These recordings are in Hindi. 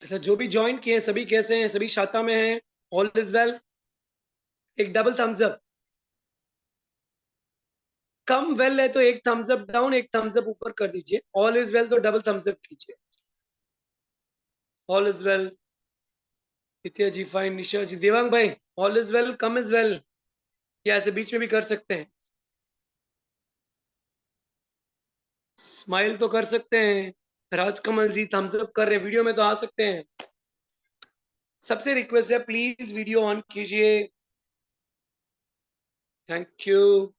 अच्छा, जो भी ज्वाइन किए हैं सभी कैसे हैं? सभी शाता में हैं? All is well? एक डबल थम्स अप। कम वेल है तो एक थम्स अप डाउन, एक थम्स अप ऊपर कर दीजिए। ऑल इज वेल तो डबल थम्स अप कीजिए। All is well. Nitya ji fine, Nisha ji, Devang भाई, ऑल इज वेल, कम इज वेल, या ऐसे बीच में भी कर सकते हैं। स्माइल तो कर सकते हैं। राजकमल जी थम्स अप कर रहे हैं, वीडियो में तो आ सकते हैं। सबसे रिक्वेस्ट है प्लीज वीडियो ऑन कीजिए। Thank you.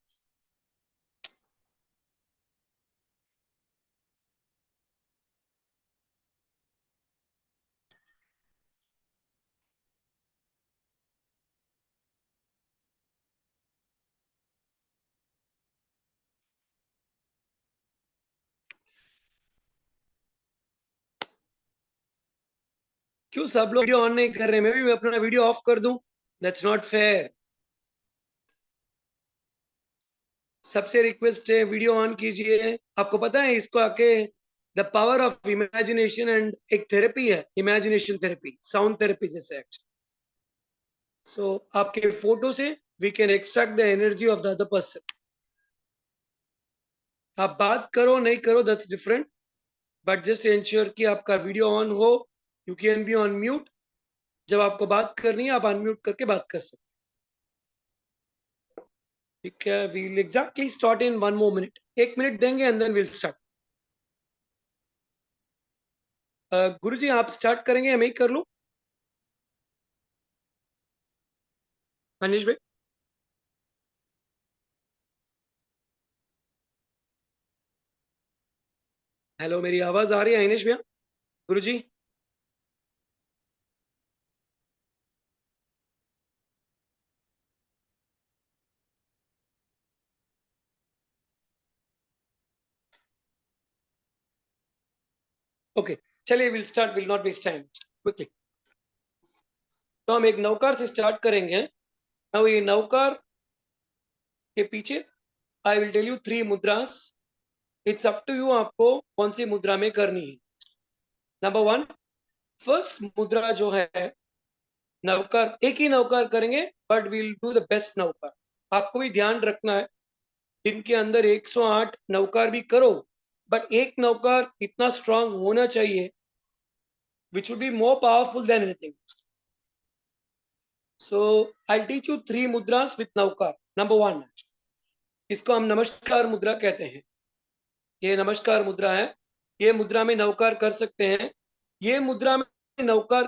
क्यों सब लोग वीडियो ऑन नहीं कर रहे हैं? मैं भी अपना वीडियो ऑफ कर दूं? That's not fair. सबसे रिक्वेस्ट है वीडियो ऑन कीजिए। आपको पता है इसको आके the power of imagination and एक थेरेपी है, इमेजिनेशन थेरेपी, साउंड थेरेपी जैसे। सो आपके फोटो से we can extract the energy of the other person. आप बात करो नहीं करो that's different, but just ensure कि आपका वीडियो ऑन हो। You can be on mute. जब आपको बात करनी है आप अनम्यूट करके बात कर सकते हैं। ठीक है, we'll exactly start in 1 more minute। 1 minute देंगे and then will start. Guruji आप स्टार्ट करेंगे या मैं ही कर लूं? अनिश भाई। हेलो, मेरी आवाज आ रही है अनिश भैया? गुरुजी। ओके, चलिए will start, will not waste time, quickly. तो हम एक नौकार से स्टार्ट करेंगे। नाउ ये नौकार के पीछे I will tell you 3 mudras. It's up to you आपको कौन सी मुद्रा में करनी है। नंबर 1, फर्स्ट मुद्रा जो है नवकार, एक ही नवकार करेंगे but will do the best Navkar. आपको भी ध्यान रखना है, दिन के अंदर 108 नवकार भी करो, बट एक नवकार इतना स्ट्रांग होना चाहिए which would be more powerful than anything. So I teach you 3 मुद्रास with Navkar. Number 1, इसको हम नमस्कार मुद्रा कहते हैं। ये नमस्कार मुद्रा है। ये मुद्रा में नवकार कर सकते हैं। ये मुद्रा में नवकार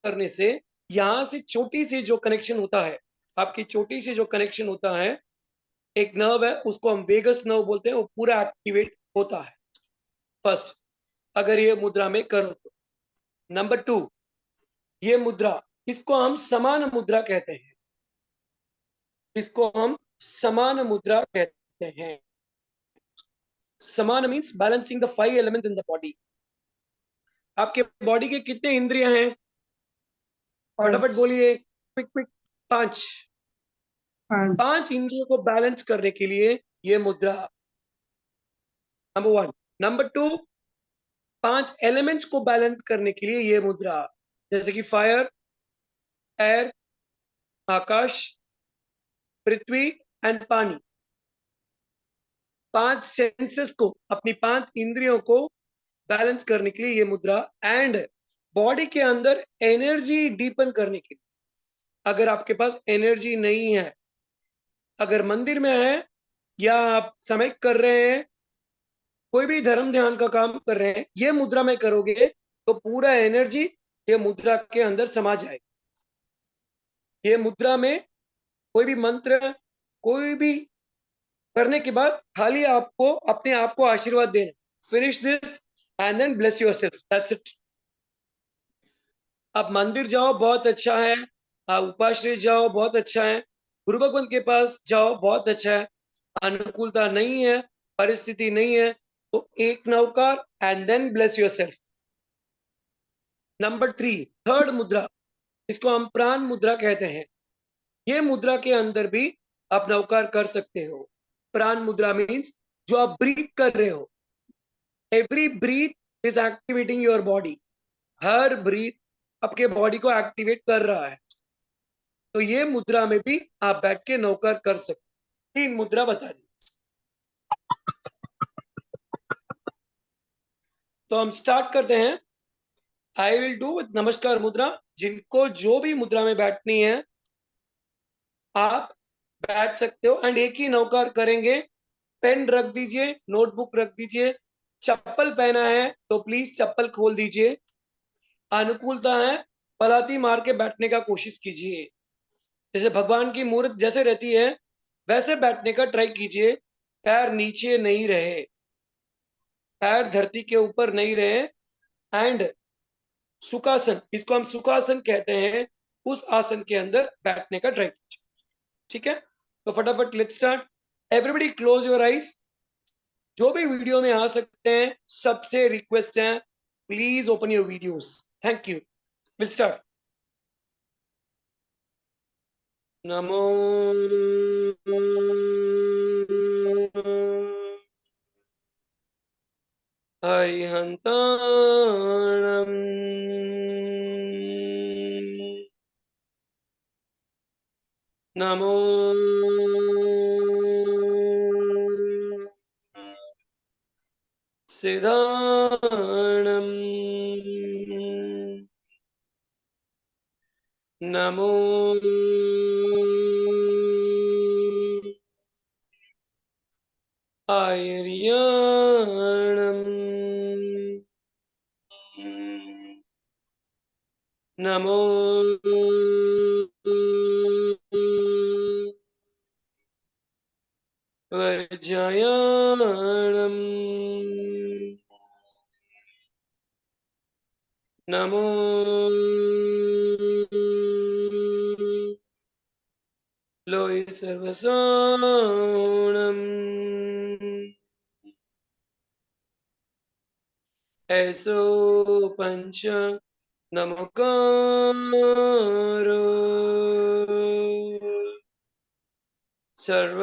करने से यहां से चोटी से जो कनेक्शन होता है, आपकी चोटी से जो कनेक्शन होता है, एक नर्व है उसको हम वेगस नर्व बोलते हैं, वो पूरा एक्टिवेट होता है। फर्स्ट, अगर ये मुद्रा में करो तो। नंबर 2, ये मुद्रा, इसको हम समान मुद्रा कहते हैं। इसको हम समान मुद्रा कहते हैं। समान means balancing the 5 elements in the body. आपके बॉडी के कितने इंद्रियां हैं? फटाफट 5 बोलिए, क्विक क्विक। 5। 5 5 इंद्रियों को बैलेंस करने के लिए ये मुद्रा। नंबर 1। नंबर 2, 5 एलिमेंट्स को बैलेंस करने के लिए ये मुद्रा, जैसे कि fire, air, Akash, Prithvi and पानी। 5 सेंसेस को, अपनी 5 इंद्रियों को बैलेंस करने के लिए ये मुद्रा। एंड बॉडी के अंदर एनर्जी डीपन करने के लिए, अगर आपके पास एनर्जी नहीं है, अगर मंदिर में है या आप समय कर रहे हैं, कोई भी धर्म ध्यान का काम कर रहे हैं, ये मुद्रा में करोगे तो पूरा एनर्जी ये मुद्रा के अंदर समा जाएगी। ये मुद्रा में कोई भी मंत्र, कोई भी करने के बाद खाली आपको अपने आप को आशीर्वाद देना। Finish this and then bless yourself, that's it. आप मंदिर जाओ बहुत अच्छा है, आप उपाश्रय जाओ बहुत अच्छा है, गुरु भगवान के पास जाओ बहुत अच्छा है। अनुकूलता नहीं है, परिस्थिति नहीं है, तो एक Navkar and then bless yourself. Number 3, third mudra, इसको हम प्राण मुद्रा कहते हैं। ये मुद्रा के अंदर भी आप नवकार कर सकते हो। प्राण मुद्रा मीन्स जो आप ब्रीथ कर रहे हो, every breath is activating your body, हर ब्रीथ आपके बॉडी को एक्टिवेट कर रहा है। तो ये मुद्रा में भी आप बैठ के नौकर कर सकते। 3 मुद्रा बता दी। तो हम स्टार्ट करते हैं। आई विल डू विथ नमस्कार मुद्रा। जिनको जो भी मुद्रा में बैठनी है आप बैठ सकते हो, एंड एक ही नौकर करेंगे। पेन रख दीजिए, नोटबुक रख दीजिए। चप्पल पहना है तो प्लीज चप्पल खोल दीजिए। अनुकूलता है, पलाती मार के बैठने का कोशिश कीजिए। जैसे भगवान की मूर्त जैसे रहती है वैसे बैठने का ट्राई कीजिए। पैर नीचे नहीं रहे, पैर धरती के ऊपर नहीं रहे। एंड सुखासन, इसको हम सुखासन कहते हैं, उस आसन के अंदर बैठने का ट्राई कीजिए। ठीक है, तो फटाफट let's start. Everybody close your eyes. जो भी वीडियो में आ सकते हैं सबसे रिक्वेस्ट है, please open your videos. Thank you. Will start. नमो हरिहन्ताणम् नमो सिद्धाणम् नमो आयर्याणम् नमो वज्रायाणम् नमो लोय सर्वसाणम् ऐसो पंच नमकारो सर्व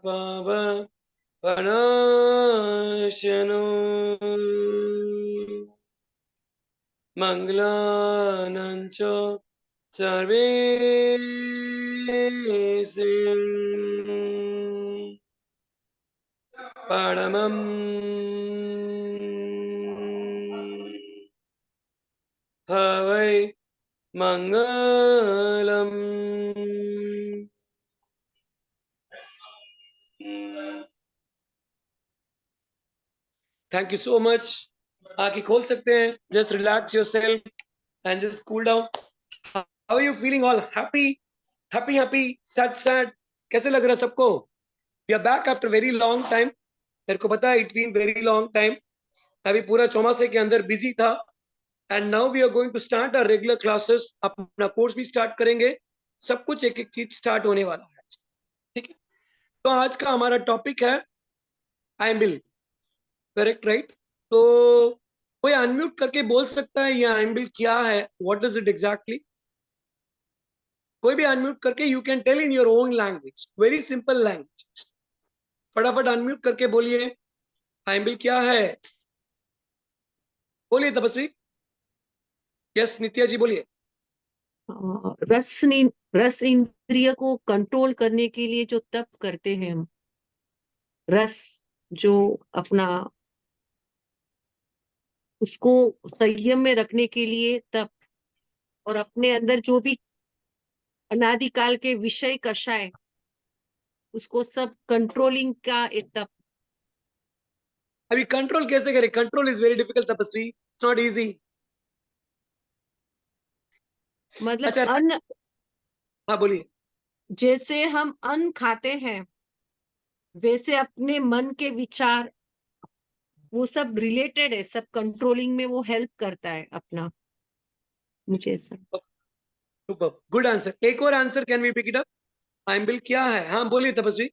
पाप पनाशनो मंगलानां च सर्वेषां परमं हवै मंगलम्। Thank you so much. आंखें खोल सकते हैं। Just relax yourself and just cool down. How are you feeling? All happy happy happy, sad sad? कैसे लग रहा है सबको? We are back after very long time. मेरे को पता है it been very long time. अभी पूरा चौमासे के अंदर बिजी था, and now we are going to start our regular classes. अपना कोर्स भी स्टार्ट करेंगे। सब कुछ एक एक चीज स्टार्ट होने वाला है। ठीक है, तो आज का हमारा टॉपिक है आइम्बिल। Correct, right? तो कोई अनम्यूट करके बोल सकता है ये आइम्बिल क्या है? What is it exactly? कोई भी अनम्यूट करके you can tell in your own language, very simple language. फटाफट अनम्यूट करके बोलिए आइम्बिल क्या है। बोलिए तपस्वी। यस, नित्या जी बोलिए। रस इंद्रिय को कंट्रोल करने के लिए जो तप करते हैं हम, रस जो अपना उसको संयम में रखने के लिए तप, और अपने अंदर जो भी अनादिकाल के विषय कषाय उसको सब कंट्रोलिंग का एक तप। अभी कंट्रोल कैसे करें? कंट्रोल इज वेरी डिफिकल्ट तपस्वी, इट्स नॉट इजी। मतलब अच्छा, अन्न, हाँ बोलिए। जैसे हम अन्न खाते हैं वैसे अपने मन के विचार वो सब रिलेटेड है, सब कंट्रोलिंग में वो हेल्प करता है अपना, मुझे ऐसा। Good answer. एक और answer, can we pick it up? आइम्बिल क्या है? हाँ बोलिए तपस्वी।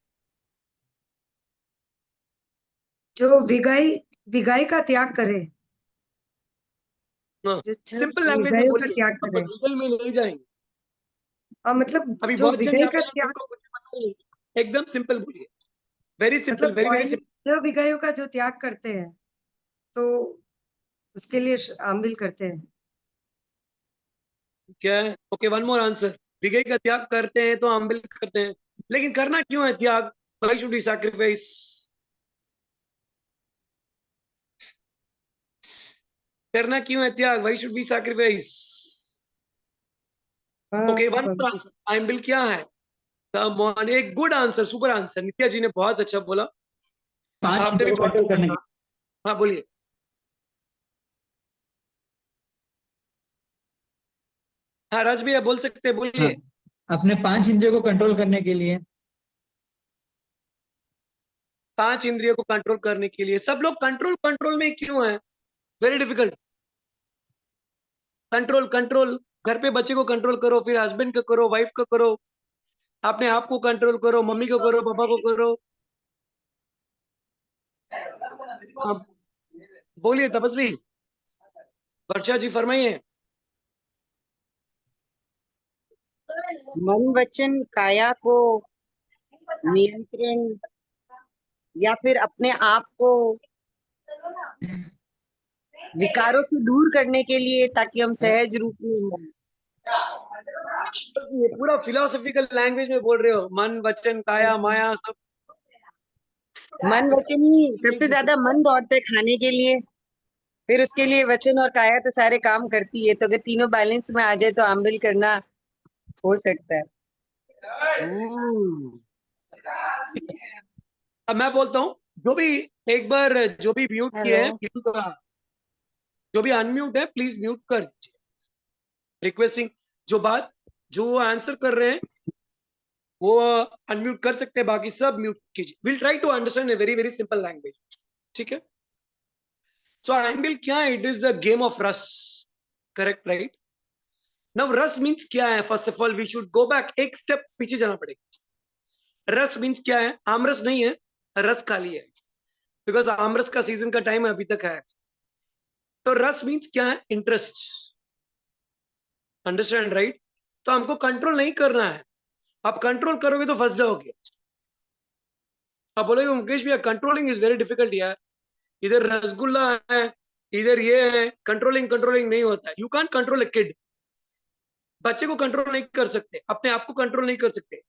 जो विगाई विगाई का त्याग करे, हाँ, जो सिंपल लैंग्वेज में विगाइयों का बोलिए, त्याग अब करे। डिटेल में नहीं जाएंगे। मतलब अभी जो बहुत जन विगाई यहाँ पे का हैं त्याग, जिनको कुछ पता नहीं। एकदम सिंपल बोलिए, वेरी सिंपल, मतलब वेरी वेरी ऑयल सिंपल। जो विगाइयों का जो त्याग करते हैं तो उसके लिए आंबिल करते हैं। क्या है? Okay, one more answer. विगई का त्याग करते हैं तो आंबिल करते हैं, लेकिन करना क्यों है त्याग? Why should we sacrifice? करना क्यों है त्याग? Why should we sacrifice? Okay, one more answer. आंबिल क्या है? एक good answer, super answer. Nitya ji ने बहुत अच्छा बोला, 5 आपने भी इंद्रियों को बहुत कंट्रोल अच्छा करने कहा। हाँ बोलिए। हाँ राज भैया बोल सकते हैं, हाँ, बोलिए। अपने 5 इंद्रियों को कंट्रोल करने के लिए। 5 इंद्रियों को कंट्रोल करने के लिए। सब लोग कंट्रोल कंट्रोल में क्यों है? Very difficult. कंट्रोल कंट्रोल, घर पे बच्चे को कंट्रोल करो, फिर हस्बैंड को करो, वाइफ को करो, अपने आप को कंट्रोल करो, मम्मी को करो, पापा को करो। हाँ, बोलिए तपस्वी। वर्षा जी फरमाइए। मन वचन काया को नियंत्रण या फिर अपने आप को विकारों से दूर करने के लिए, ताकि हम सहज रूप में हों। ये पूरा फिलोसॉफिकल लैंग्वेज में बोल रहे हो, मन वचन काया माया सब। मन वचन ही सबसे ज्यादा मन दौड़ता है खाने के लिए, फिर उसके लिए वचन और काया तो सारे काम करती है। तो अगर तीनों बैलेंस में आ जाए तो आंबिल करना हो सकता है। अब मैं बोलता हूँ, जो भी एक बार जो भी म्यूट किए हैं हेलो, प्लीज, जो भी अनम्यूट है प्लीज म्यूट कर दीजिए। रिक्वेस्टिंग, जो आंसर कर रहे हैं वो अनम्यूट कर सकते हैं, बाकी सब म्यूट कीजिए। Will try to understand a very very simple language, ठीक है? सो एंबिल क्या है? It is the game of ras, correct, right? Now ras means क्या है? First of all we should go back, एक स्टेप पीछे जाना पड़ेगा। रस मीन्स क्या है? आमरस नहीं है, रस खाली है, बिकॉज आमरस का सीजन का टाइम अभी तक है। तो रस मीन्स क्या है? Interest, understand, right? तो हमको कंट्रोल नहीं करना है। आप कंट्रोल करोगे तो फंस जाओगे। आप बोलोगे मुकेश भैया कंट्रोलिंग इज वेरी डिफिकल्ट यार, इधर रसगुल्ला है, इधर ये है, कंट्रोलिंग कंट्रोलिंग नहीं होता है। You can't control A kid. बच्चे को कंट्रोल नहीं कर सकते, अपने आप को कंट्रोल नहीं कर सकते।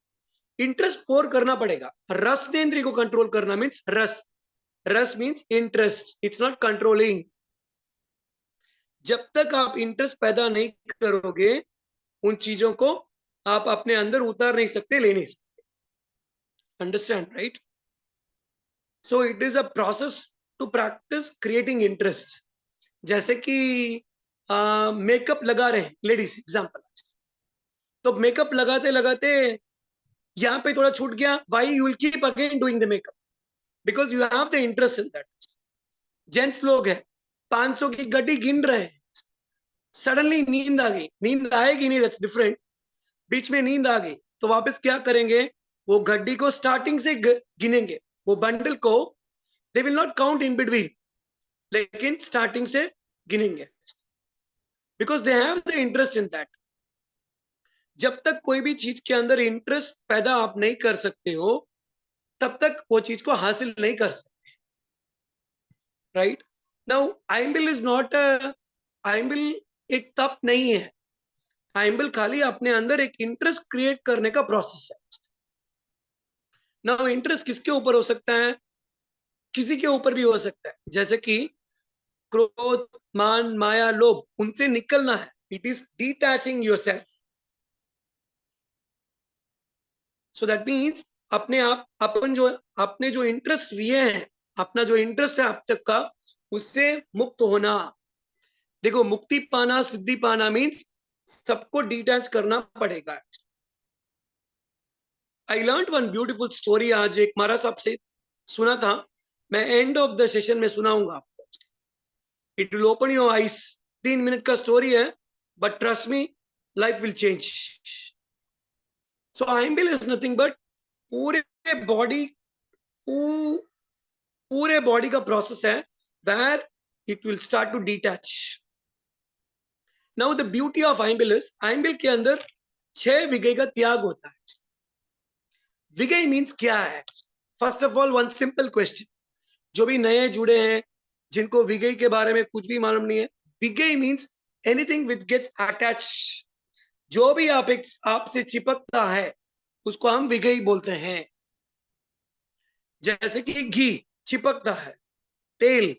इंटरेस्ट पोर करना पड़ेगा। रसनेन्द्रिय को कंट्रोल करना मीन्स रस, रस means interest, it's not controlling. जब तक आप इंटरेस्ट पैदा नहीं करोगे उन चीजों को, आप अपने अंदर उतार नहीं सकते, ले नहीं सकते। Understand, right? So it is a process to practise creating interest. जैसे कि मेकअप लगा रहे हैं लेडीज, एग्जाम्पल। तो मेकअप लगाते लगाते यहाँ पे थोड़ा छूट गया, why you will keep again doing the makeup? Because you have the interest in that. Gents लोग हैं, 500 की गड्डी गिन रहे हैं, सडनली नींद आ गई, नींद आएगी नहीं, दैट्स डिफरेंट। बीच में नींद आ गई तो वापस क्या करेंगे? वो गड्डी को स्टार्टिंग से गिनेंगे, वो बंडल को they will not count in between, लेकिन स्टार्टिंग से गिनेंगे, because they have the interest in that. जब तक कोई भी चीज के अंदर इंटरेस्ट पैदा आप नहीं कर सकते हो, तब तक वो चीज को हासिल नहीं कर सकते, राइट? नाउ आइम्बिल इज नॉट आइम्बिल एक तप नहीं है। आइम्बिल खाली अपने अंदर एक इंटरेस्ट क्रिएट करने का प्रोसेस है। नाउ इंटरेस्ट किसके ऊपर हो सकता है? किसी के ऊपर भी हो सकता है। जैसे कि क्रोध, मान, माया, लोभ, उनसे निकलना है। It is detaching yourself. So that means अपने आप अपने जो इंटरेस्ट लिए हैं, अपना जो इंटरेस्ट है अब तक का, उससे मुक्त होना। देखो, मुक्ति पाना, सिद्धि पाना मीन्स सबको डिटैच करना पड़ेगा। I learn one beautiful story, आज एक महाराज साहब से सुना था। मैं एंड ऑफ द सेशन में सुनाऊंगा आपको। It will open your eyes. 3 minute का स्टोरी है, but trust me, life will change. So ayambil is nothing but पूरे बॉडी पूरे बॉडी का प्रोसेस है, where it will start to detach. Now the beauty of ayambil is, आइम्बिल के अंदर 6 विगई का त्याग होता है। विगई मीन्स क्या है? First of all one simple question, जो भी नए जुड़े हैं, जिनको विगई के बारे में कुछ भी मालूम नहीं है, vigai means anything which gets attach, जो भी आपसे चिपकता है उसको हम विगई बोलते हैं। जैसे कि घी चिपकता है, तेल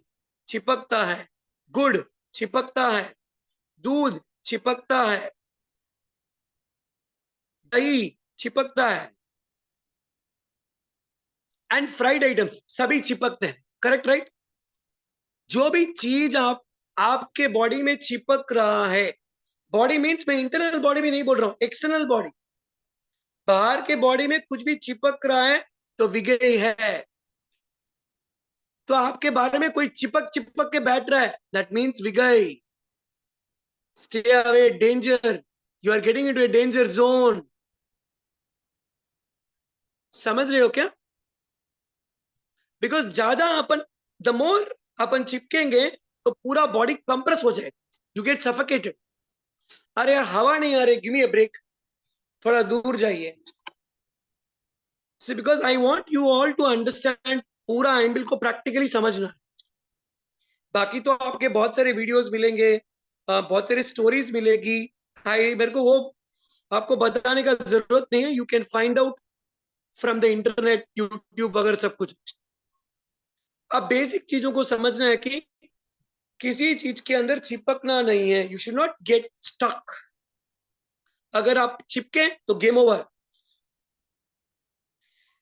चिपकता है, गुड़ चिपकता है, दूध चिपकता है, दही चिपकता है, एंड फ्राइड आइटम्स सभी चिपकते हैं। Correct, right? जो भी चीज आपके बॉडी में चिपक रहा है, बॉडी मीन्स मैं इंटरनल बॉडी भी नहीं बोल रहा हूं, एक्सटर्नल बॉडी, बाहर के बॉडी में कुछ भी चिपक रहा है तो विगई है। तो आपके बारे में कोई चिपक चिपक के बैठ रहा है, that means vigai. Stay away, danger, you are getting into a danger zone. समझ रहे हो क्या? बिकॉज ज्यादा अपन, द मोर अपन चिपकेंगे तो पूरा बॉडी कंप्रेस हो जाएगा, यू गेट सफोकेटेड। अरे यार हवा नहीं आ रही, गिव मी अ ब्रेक, थोड़ा दूर जाइए। Because I want you all to understand, पूरा एंगल को प्रैक्टिकली समझना। बाकी तो आपके बहुत सारे वीडियोस मिलेंगे, बहुत सारी स्टोरीज मिलेगी। मेरे को वो आपको बताने का जरूरत नहीं है, you can find out from the internet, YouTube वगैरह सब कुछ। अब बेसिक चीजों को समझना है कि किसी चीज के अंदर चिपकना नहीं है, you should not get stuck. अगर आप चिपके तो गेम ओवर।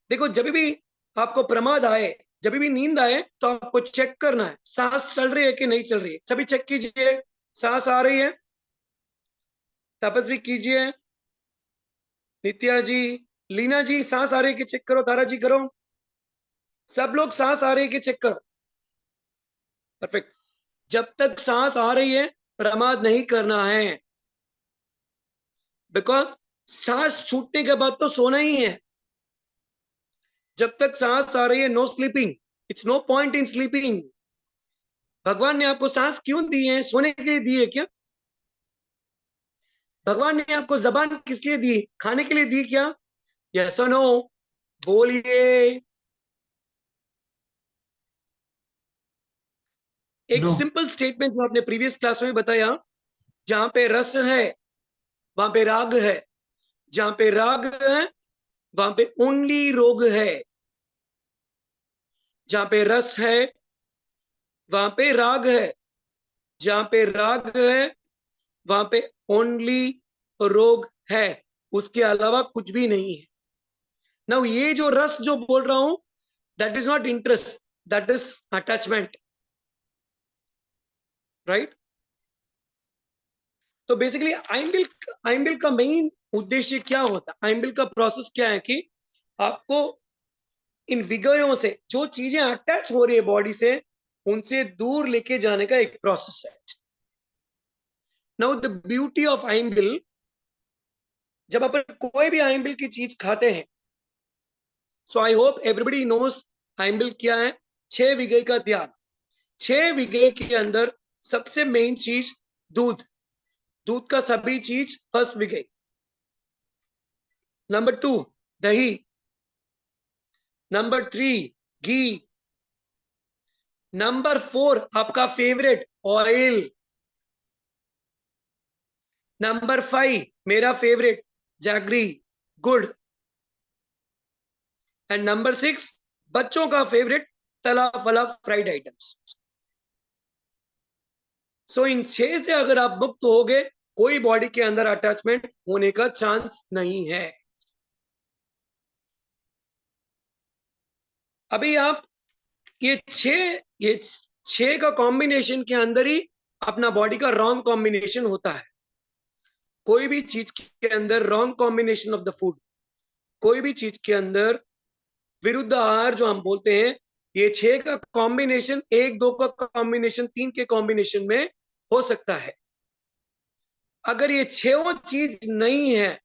देखो जब भी आपको प्रमाद आए, जब भी नींद आए, तो आपको चेक करना है सांस चल रही है कि नहीं चल रही है। सभी चेक कीजिए, सांस आ रही है? तपस्वी कीजिए, नित्या जी, लीना जी, सांस आ रही है कि चेक करो, तारा जी करो, सब लोग सांस आ रही है कि चेक करो। परफेक्ट। जब तक सांस आ रही है प्रमाद नहीं करना है, बिकॉज सांस छूटने के बाद तो सोना ही है। जब तक सांस आ रही है, no sleeping, it's no point in sleeping. भगवान ने आपको सांस क्यों दी है? सोने के लिए दी है क्या? भगवान ने आपको जबान किस लिए दी? खाने के लिए दी क्या? यस और नो? बोलिए। एक नो। सिंपल स्टेटमेंट जो आपने प्रीवियस क्लास में बताया, जहां पे रस है वहां पे राग है, जहां पे राग है वहां पे ओनली रोग है, जहां पे रस है वहां पे राग है, जहां पे राग है वहां पे ओनली रोग है, उसके अलावा कुछ भी नहीं है। ना ये जो रस जो बोल रहा हूं, that is not interest, that is attachment, right? तो बेसिकली आइम्बिल का मेन उद्देश्य क्या होता है? आइम्बिल का प्रोसेस क्या है कि आपको इन विगयों से, जो चीजें अटैच हो रही है बॉडी से, उनसे दूर लेके जाने का एक प्रोसेस है। नाउ द ब्यूटी ऑफ आइम्बिल, जब अपन कोई भी आइम्बिल की चीज खाते हैं, सो आई होप एवरीबडी नोस आइम्बिल क्या है। 6 विगय का त्याग। 6 विगय के अंदर सबसे मेन चीज दूध, दूध का सभी चीज फर्स्ट विगय। नंबर 2 दही, नंबर 3 घी, नंबर 4 आपका फेवरेट ऑयल, नंबर 5 मेरा फेवरेट जैगरी गुड़, एंड नंबर 6 बच्चों का फेवरेट तला फला फ्राइड आइटम्स। सो इन 6 से अगर आप मुक्त हो गए, कोई बॉडी के अंदर अटैचमेंट होने का चांस नहीं है। अभी आप ये 6 का कॉम्बिनेशन के अंदर ही अपना बॉडी का रॉन्ग कॉम्बिनेशन होता है। कोई भी चीज के अंदर wrong combination of the food, कोई भी चीज के अंदर विरुद्ध आहार जो हम बोलते हैं, ये 6 का कॉम्बिनेशन, 1 2 का कॉम्बिनेशन, 3 के कॉम्बिनेशन में हो सकता है। अगर ये 6 चीज नहीं है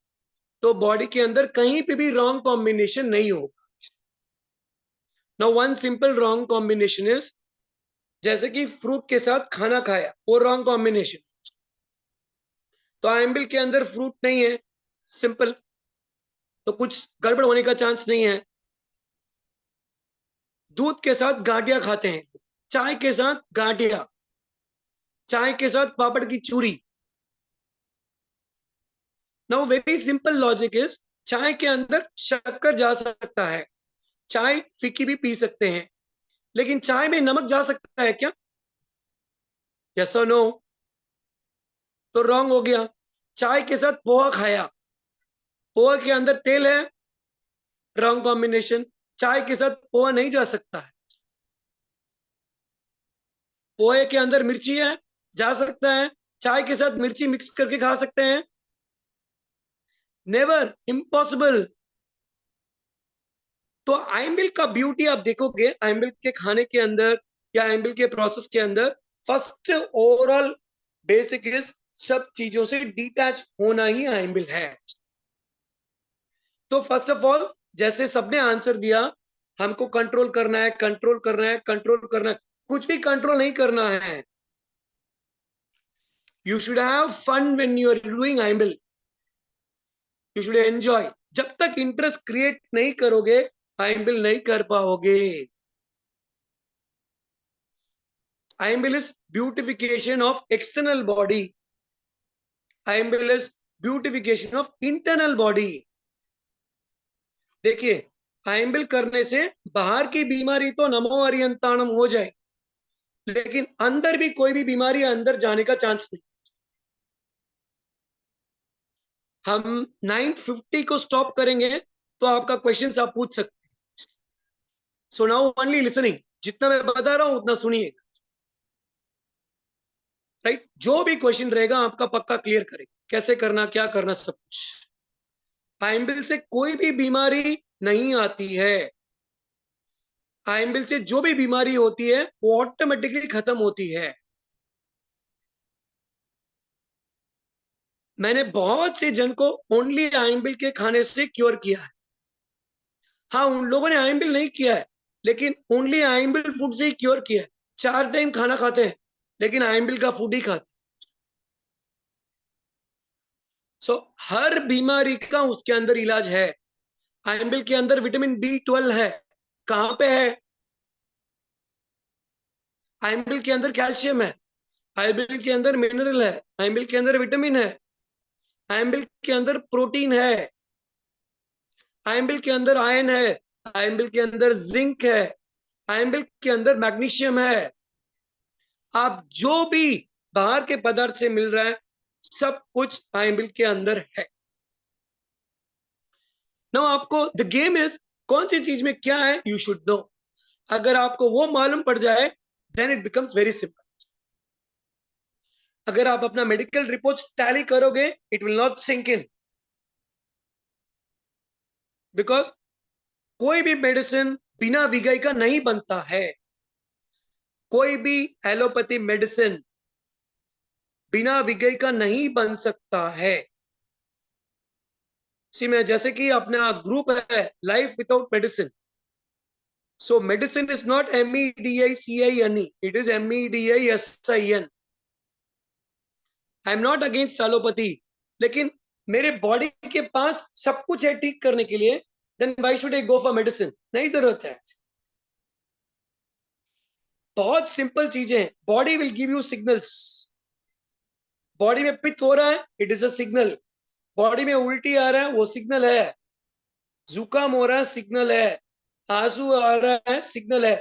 तो बॉडी के अंदर कहीं पे भी रॉन्ग कॉम्बिनेशन नहीं होगा। Now one simple wrong combination is, जैसे कि फ्रूट के साथ खाना खाया, वो रॉन्ग कॉम्बिनेशन। तो आइम्बिल के अंदर फ्रूट नहीं है, सिंपल, तो कुछ गड़बड़ होने का चांस नहीं है। दूध के साथ गांठिया खाते हैं, चाय के साथ गांठिया, चाय के साथ पापड़ की चूरी। Now very simple logic is, चाय के अंदर शक्कर जा सकता है, चाय फीकी भी पी सकते हैं, लेकिन चाय में नमक जा सकता है क्या? यस और नो? तो रॉन्ग हो गया। चाय के साथ पोहा खाया, पोहा के अंदर तेल है, रॉन्ग कॉम्बिनेशन। चाय के साथ पोहा नहीं जा सकता है। पोहे के अंदर मिर्ची है, जा सकता है, चाय के साथ मिर्ची मिक्स करके खा सकते हैं? Never, impossible. तो आइमबिल का ब्यूटी आप देखोगे, आइमबिल के खाने के अंदर या आइमबिल के प्रोसेस के अंदर, फर्स्ट ओवरऑल बेसिक इज सब चीजों से डिटैच होना ही आइमबिल है। तो फर्स्ट ऑफ ऑल, जैसे सबने आंसर दिया, हमको कंट्रोल करना है, कंट्रोल करना है, कंट्रोल करना है, कुछ भी कंट्रोल नहीं करना है। You should have fun when you are doing ayambil, you should enjoy. जब तक इंटरेस्ट क्रिएट नहीं करोगे, आइमबिल नहीं कर पाओगे। Ayambil is beautification of external body, ayambil is beautification of internal body. देखिए, आइमबिल करने से बाहर की बीमारी तो नमो अरियंताणम हो जाए, लेकिन अंदर भी कोई भी बीमारी अंदर जाने का चांस नहीं। हम 950 को स्टॉप करेंगे तो आपका क्वेश्चन आप पूछ सकते हैं। सो नाउ ओनली लिसनिंग, जितना मैं बता रहा हूं उतना सुनिए, राइट? जो भी क्वेश्चन रहेगा आपका पक्का क्लियर करेंगे, कैसे करना, क्या करना, सब कुछ। आइमबिल से कोई भी बीमारी नहीं आती है। आइमबिल से जो भी बीमारी होती है वो ऑटोमेटिकली खत्म होती है। मैंने बहुत से जन को ओनली आइमबिल के खाने से क्योर किया है। हाँ, उन लोगों ने आइमबिल नहीं किया है, लेकिन ओनली आइमबिल फूड से ही क्योर किया है। 4 टाइम खाना खाते हैं, लेकिन आइमबिल का फूड ही खाते हैं। सो हर बीमारी का उसके अंदर इलाज है। आइमबिल के अंदर विटामिन B12 है, कहां पे है? आइमबिल के अंदर कैल्शियम है, आइमबिल के अंदर मिनरल है, आइमबिल के अंदर विटामिन है, आइमबिल के अंदर प्रोटीन है, आइमबिल के अंदर आयरन है, आइमबिल के अंदर जिंक है, आइमबिल के अंदर मैग्नीशियम है। आप जो भी बाहर के पदार्थ से मिल रहा है, सब कुछ आइमबिल के अंदर है। नो, आपको द गेम इज कौन सी चीज में क्या है, यू शुड नो। अगर आपको वो मालूम पड़ जाए, then it becomes very simple. अगर आप अपना मेडिकल रिपोर्ट टैली करोगे, it will not sink in, because कोई भी मेडिसिन बिना विगई का नहीं बनता है। कोई भी एलोपैथी मेडिसिन बिना विगई का नहीं बन सकता है। सी में जैसे कि अपना ग्रुप है life without medicine, so medicine is not MEDICINE, it is MEDISIN। I am not against allopathy, लेकिन मेरे बॉडी के पास सब कुछ है ठीक करने के लिए, then why should I go for medicine? नहीं जरूरत है। बहुत सिंपल चीजें, body will give you signals. Body में पित्त हो रहा है, it is a signal. Body में उल्टी आ रहा है, वो सिग्नल है। जुकाम हो रहा है, सिग्नल है। आंसू आ रहा है, सिग्नल है।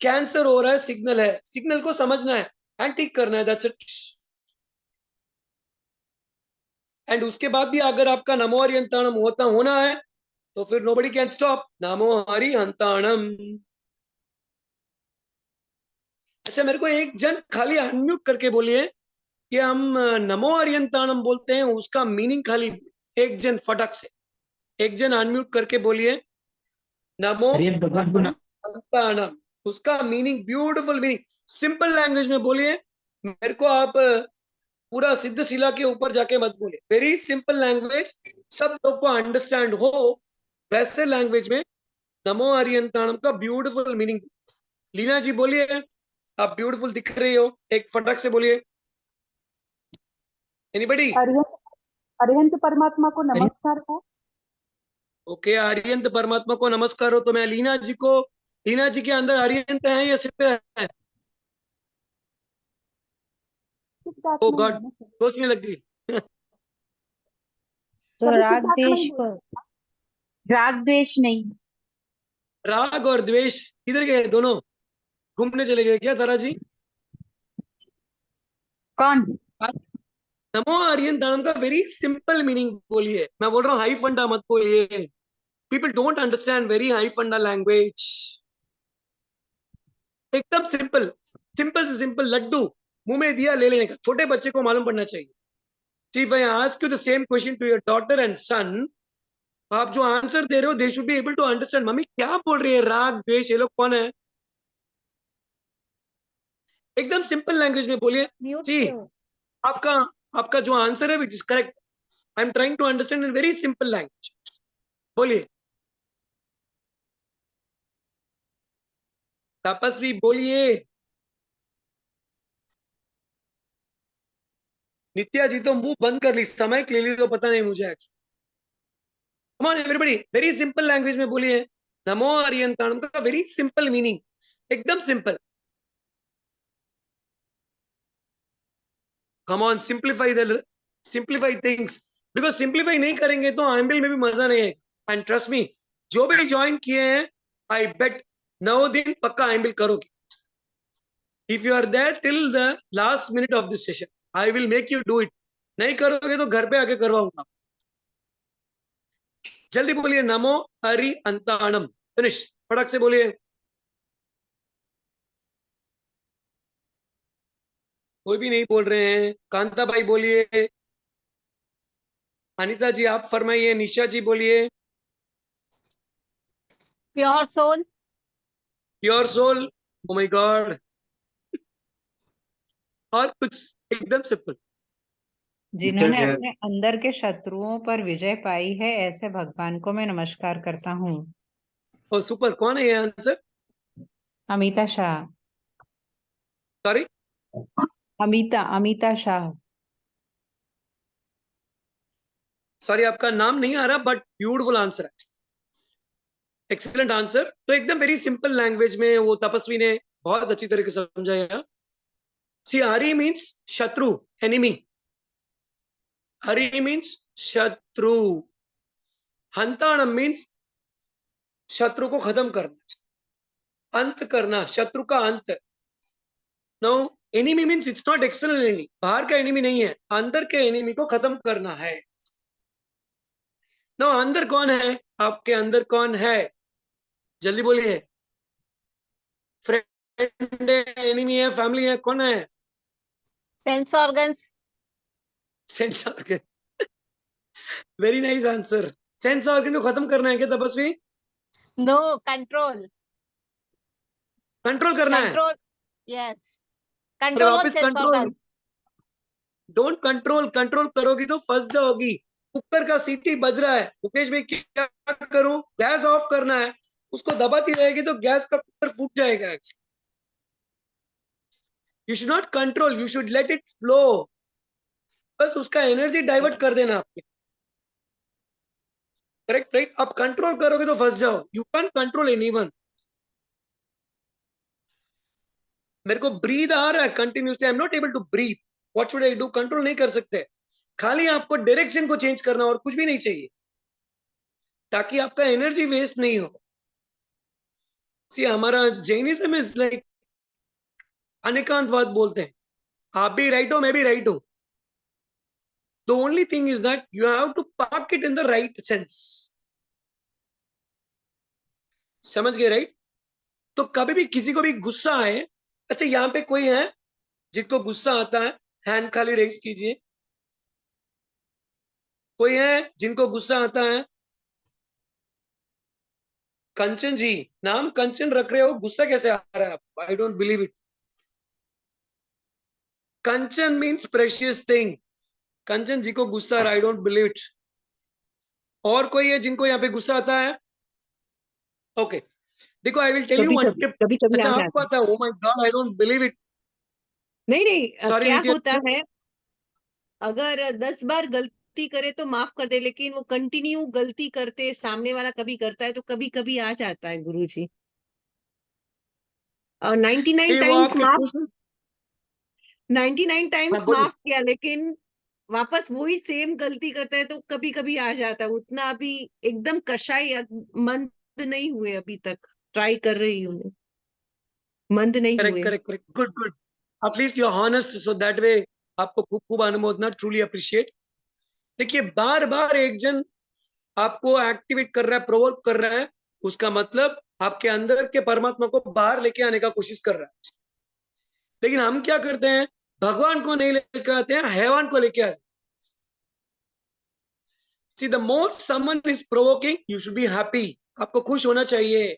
कैंसर हो रहा है, सिग्नल है। सिग्नल को समझना है एंड ठीक करना है, दैट्स इट। एंड उसके बाद भी अगर आपका नमो हरियंताणम होना है, तो फिर नोबडी कैन स्टॉप नमो हरियंताणम। अच्छा, मेरे को एक जन खाली अनम्यूट करके बोलिए कि हम नमो हरियंताणम बोलते हैं, उसका मीनिंग खाली एक जन फटक से, एक जन अनम्यूट करके बोलिए नमो हरियन भगवान को हरियंताणम, उसका meaning, beautiful meaning, simple language में बोलिए। मेरे को आप पूरा सिद्ध शिला के ऊपर जाके मत बोलिए, वेरी सिंपल लैंग्वेज, सब लोग को अंडरस्टैंड हो वैसे लैंग्वेज में नमो हरियंताणम का ब्यूटीफुल मीनिंग। लीना जी बोलिए, आप ब्यूटीफुल दिख रही हो, एक फटक से बोलिए। एनीबडी? अरिहंत अरिहंत परमात्मा को नमस्कार हो। ओके, आर्यंत परमात्मा को नमस्कार हो। तो मैं लीना जी को टीना जी के अंदर आर्यंत है या सिद्ध है? ओ सिद्धात्मा ही गॉड, है ना सर? सोचने लग गई। तो सभी राग सिद्धात्मा द्वेष ही को, बोलते राग द्वेष नहीं। राग और द्वेष किधर गए दोनों? घूमने चले गए क्या तारा जी? कौन? नमो आर्यन दानम का वेरी सिंपल मीनिंग बोलिए। मैं बोल रहा हूँ हाई फंडा मत बोलिए। People don't understand very high फंडा लैंग्वेज। एकदम सिंपल, सिंपल से सिंपल लड्डू मुंह में दिया ले लेने का, छोटे बच्चे को मालूम पड़ना चाहिए। See, if I ask you the same question to your daughter and son, आप जो आंसर दे रहे हो they should be able to understand. Mummy क्या बोल रही है, राग द्वेष ये लोग कौन है? एकदम सिंपल लैंग्वेज में बोलिए। म्यूट जी, पे हो। आपका आपका जो आंसर है which is correct, I am trying to understand in very simple language. बोलिए तपस्वी, बोलिए। नित्या जी तो मुंह बंद कर ली, समय के लिए तो पता नहीं मुझे। कम on everybody, very simple language में बोलिए। नमो आर्यंताणम का वेरी सिंपल मीनिंग, एकदम simple. Come on, simplify things. Because simplify नहीं करेंगे तो आईएमएल में भी मजा नहीं है। एंड ट्रस्ट मी, जो भी ज्वाइन किए हैं, आई बेट 9 दिन पक्का आईएमएल करोगे। If you are there till the last minute of this session, I will make you do it. नहीं करोगे तो घर पे आके करवाऊंगा। जल्दी बोलिए, नमो हरि अंताणम। फिनिश, फटक से बोलिए। कोई भी नहीं बोल रहे हैं। कांता भाई बोलिए। अनिता जी आप फरमाइए। निशा जी बोलिए। Pure soul. Pure soul, oh my god. और कुछ एकदम सिंपल। जिन्होंने अपने अंदर के शत्रुओं पर विजय पाई है, ऐसे भगवान को मैं नमस्कार करता हूँ। ओ सुपर, कौन है ये answer? Amita Shah. Sorry, Amita Shah. Sorry आपका नाम नहीं आ रहा, बट ब्यूटीफुल आंसर है, एक्सीलेंट आंसर। तो एकदम वेरी सिंपल लैंग्वेज में वो तपस्वी ने बहुत अच्छी तरीके से समझाया। सी, हरि मीन्स शत्रु, एनिमी। हरि मीन्स शत्रु। हंताणम मीन्स शत्रु को खत्म करना, अंत करना, शत्रु का अंत। No, enemy means it's not external enemy, बाहर का एनिमी नहीं है, अंदर के एनिमी को खत्म करना है। नो, अंदर कौन है? आपके अंदर कौन है? जल्दी बोलिए। फ्रेंड है, एनिमी है, फैमिली है, कौन है? Sense organs. Sense organ, very nice answer. Sense organ को खत्म करना है क्या तपस्वी? No, control. कंट्रोल करना है। Control, yes. अरे कंट्रोल ऑन वापस sense control, organs. Don't control. Control करोगी तो फंस जाओगी। कुकर का सीटी बज रहा है, मुकेश भाई क्या करूं? गैस ऑफ करना है, उसको दबाती रहेगी तो गैस का कुकर फूट जाएगा। You should not control, you should let it flow. बस उसका एनर्जी डाइवर्ट कर देना आपने। Correct, right. आप कंट्रोल करोगे तो फंस जाओ। You can control anyone. मेरे को ब्रीद आ रहा है continuously, I am not able to breathe, what should I do? Control नहीं कर सकते। खाली आपको डायरेक्शन को चेंज करना और कुछ भी नहीं चाहिए, ताकि आपका एनर्जी वेस्ट नहीं हो। सी, हमारा जैनिज्म इज लाइक अनेकांतवाद बोलते हैं। आप भी राइट हो, मैं भी राइट हूं। The only thing is that you have to park it in the right sense. समझ गए, राइट? तो कभी भी किसी को भी गुस्सा आए, अच्छा यहाँ पे कोई है जिसको गुस्सा आता है? हैंड खाली रेज कीजिए। कोई है जिनको गुस्सा आता है? कंचन जी, नाम कंचन रख रहे हो, गुस्सा कैसे आ रहा है? I don't believe it. Kanchan means precious thing. Kanchan ji को गुस्सा आ रहा है, आई डोंट बिलीव इट। और कोई है जिनको यहाँ पे गुस्सा आता है? ओके, देखो आई विल टेल यू कभी वन कभी टिप। कभी कभी अच्छा आ आपको जाता है। आता है? ओ my God, I don't believe it. नहीं नहीं, सॉरी क्या नित्या। होता है, अगर 10 बार गलती करे तो माफ कर दे, लेकिन वो कंटिन्यू गलती करते सामने वाला कभी करता है तो कभी कभी आ जाता है गुरुजी। 99 ये वो टाइम्स आपके माफ, खुश- 99 हाँ टाइम्स बोलिए। माफ किया, लेकिन वापस वही सेम गलती करता है तो कभी कभी आ जाता है। उतना अभी एकदम कषाय मंद नहीं हुए अभी तक, ट्राई कर रही हूँ, मंद नहीं करेक्ट हुए। Correct correct, good good, at least you are honest, so that way आपको खूब खूब अनुमोदना, ट्रूली अप्रिशिएट। देखिए बार बार एक जन आपको एक्टिवेट कर रहा है, प्रोवोक कर रहा है, उसका मतलब आपके अंदर के परमात्मा को बाहर लेके आने का कोशिश कर रहा है। लेकिन हम क्या करते हैं, भगवान को नहीं लेके आते हैं, हैवान को लेके आते हैं। See the more someone is provoking, you should be happy, आपको खुश होना चाहिए,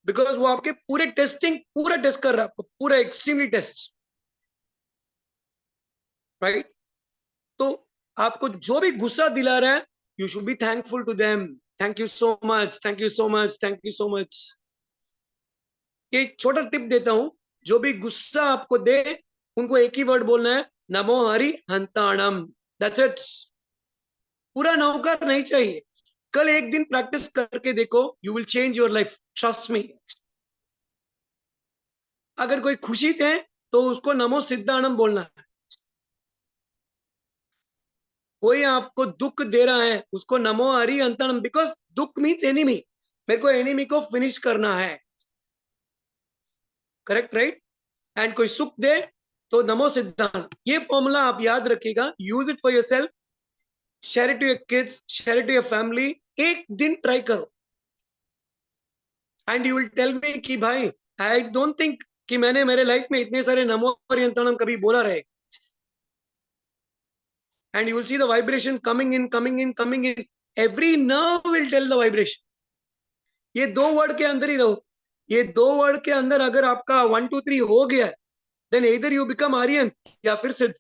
बिकॉज वो आपके पूरे टेस्टिंग, पूरा टेस्ट कर रहा है आपको, पूरा एक्सट्रीमली टेस्ट, राइट। तो आपको जो भी गुस्सा दिला रहा है, you should be thankful to them, thank you so much, thank you so much, thank you so much. ये छोटा टिप देता हूं, जो भी गुस्सा आपको दे उनको एक ही वर्ड बोलना है, नमो हरि हंताणम, दैट्स इट। पूरा नौकर नहीं चाहिए। कल एक दिन प्रैक्टिस करके देखो, you will change your life, trust मी। अगर कोई खुशी थे तो उसको नमो सिद्धाणम बोलना है। कोई आपको दुख दे रहा है उसको नमो हरि अंतरम, बिकॉज दुख मीन्स एनिमी, मेरे को एनिमी को फिनिश करना है, करेक्ट राइट। एंड कोई सुख दे तो नमो सिद्धांत। ये फॉर्मूला आप याद रखिएगा, use it for yourself, share it to your kids, share it to your family. एक दिन ट्राई करो and you will tell me कि भाई आई डोंट थिंक कि मैंने मेरे लाइफ में इतने सारे नमो हरि अंतरम कभी बोला रहे। And you will see the vibration coming in, coming in, coming in. Every nerve will tell the vibration. ये दो वर्ड के अंदर ही रहो, ये दो वर्ड के अंदर अगर आपका 1 2 3 हो गया, then either you become Aryan या फिर सिद्ध।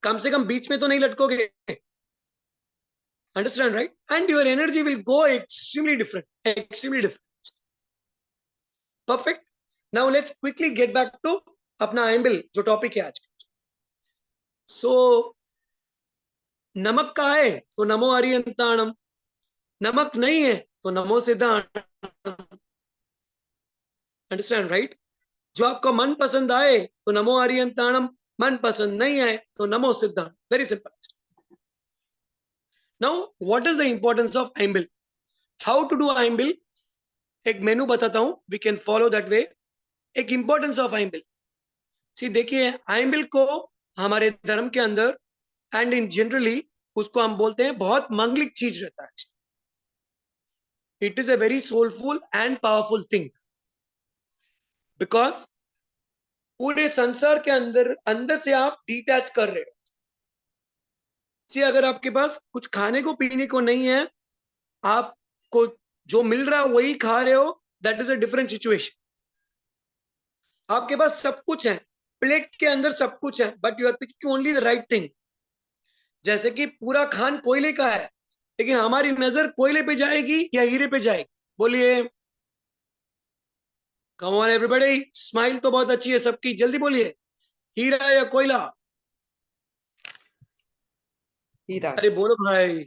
कम से कम बीच में तो नहीं लटकोगे, understand right. And your energy will go extremely different, extremely different. Perfect. Now let's quickly get back to अपना एम्बिल, जो टॉपिक है आज। सो नमक का है तो नमो हरियंताणम, नमक नहीं है तो नमो सिद्धांत, अंडरस्टैंड राइट। जो आपका मन पसंद आए तो नमो हरियंताणम, मन पसंद नहीं आए तो नमो सिद्धांत, very simple. Now what is the importance of ayambil, how to do ayambil, एक मेनू बताता हूं, we can follow that way. एक इंपॉर्टेंस ऑफ आइम्बिल, सी देखिए आइम्बिल को हमारे धर्म के अंदर एंड इन जनरली उसको हम बोलते हैं बहुत मांगलिक चीज रहता है। It is a very soulful and powerful thing, because पूरे संसार के अंदर अंदर से आप डिटैच कर रहे हो। सी अगर आपके पास कुछ खाने को पीने को नहीं है, आपको जो मिल रहा है वही खा रहे हो, that is a different situation. आपके पास सब कुछ है, प्लेट के अंदर सब कुछ है, but you are picking only the right thing. जैसे कि पूरा खान कोयले का है, लेकिन हमारी नजर कोयले पे जाएगी या हीरे पे जाएगी, बोलिए। कम ऑन एवरीबॉडी, स्माइल तो बहुत अच्छी है सबकी, जल्दी बोलिए, हीरा या कोयला? हीरा। अरे बोलो भाई,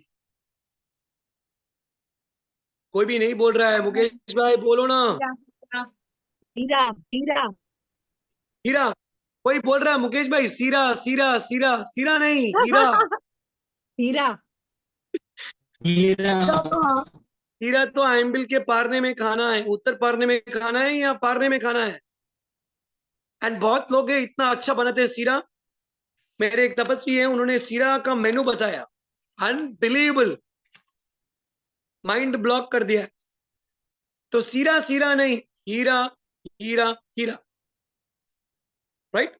कोई भी नहीं बोल रहा है। मुकेश भाई बोलो ना। हीरा, हीरा, हीरा, कोई बोल रहा है मुकेश भाई, सीरा सीरा सीरा, सीरा नहीं हीरा। हीरा। हीरा। हीरा तो आइम्बिल के पारने में खाना है, उत्तर पारने में खाना है या पारने में खाना है। एंड बहुत लोग हैं इतना अच्छा बनाते हैं सीरा। मेरे एक तपस्वी है, उन्होंने सीरा का मेनू बताया, अनबिलीवेबल, माइंड ब्लॉक कर दिया। तो सीरा सीरा नहीं, हीरा हीरा हीरा, राइट।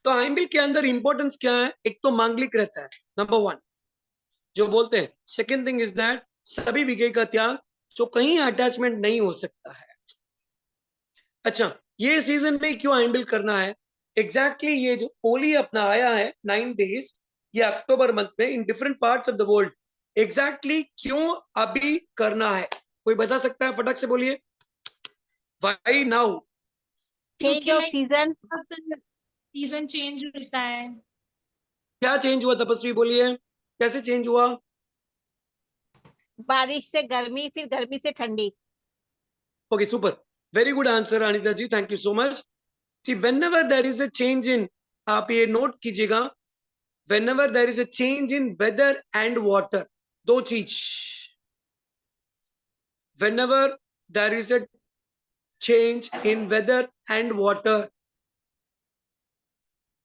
तो आइम्बिल के अंदर इंपॉर्टेंस क्या है, एक तो मांगलिक रहता है, नंबर 1 जो बोलते हैं। सेकेंड थिंग इज दैट सभी विषय का त्याग, जो कहीं अटैचमेंट नहीं हो सकता है। अच्छा, ये सीजन में क्यों आइम्बिल करना है, एग्जैक्टली ये जो होली अपना आया है 9 डेज, ये अक्टूबर मंथ में in different parts of the world, exactly क्यों अभी करना है, कोई बता सकता है? फटक से बोलिए, why now? Change off season, season change होता है। क्या चेंज हुआ तपस्वी, बोलिए कैसे चेंज हुआ? बारिश से गर्मी, फिर गर्मी से ठंडी। Okay, super. Very good answer, Anita ji. Thank you so much. See, whenever there is a change in, आप ये note कीजिएगा, whenever there is a change in weather and water, दो चीज. Whenever there is a change in weather and water,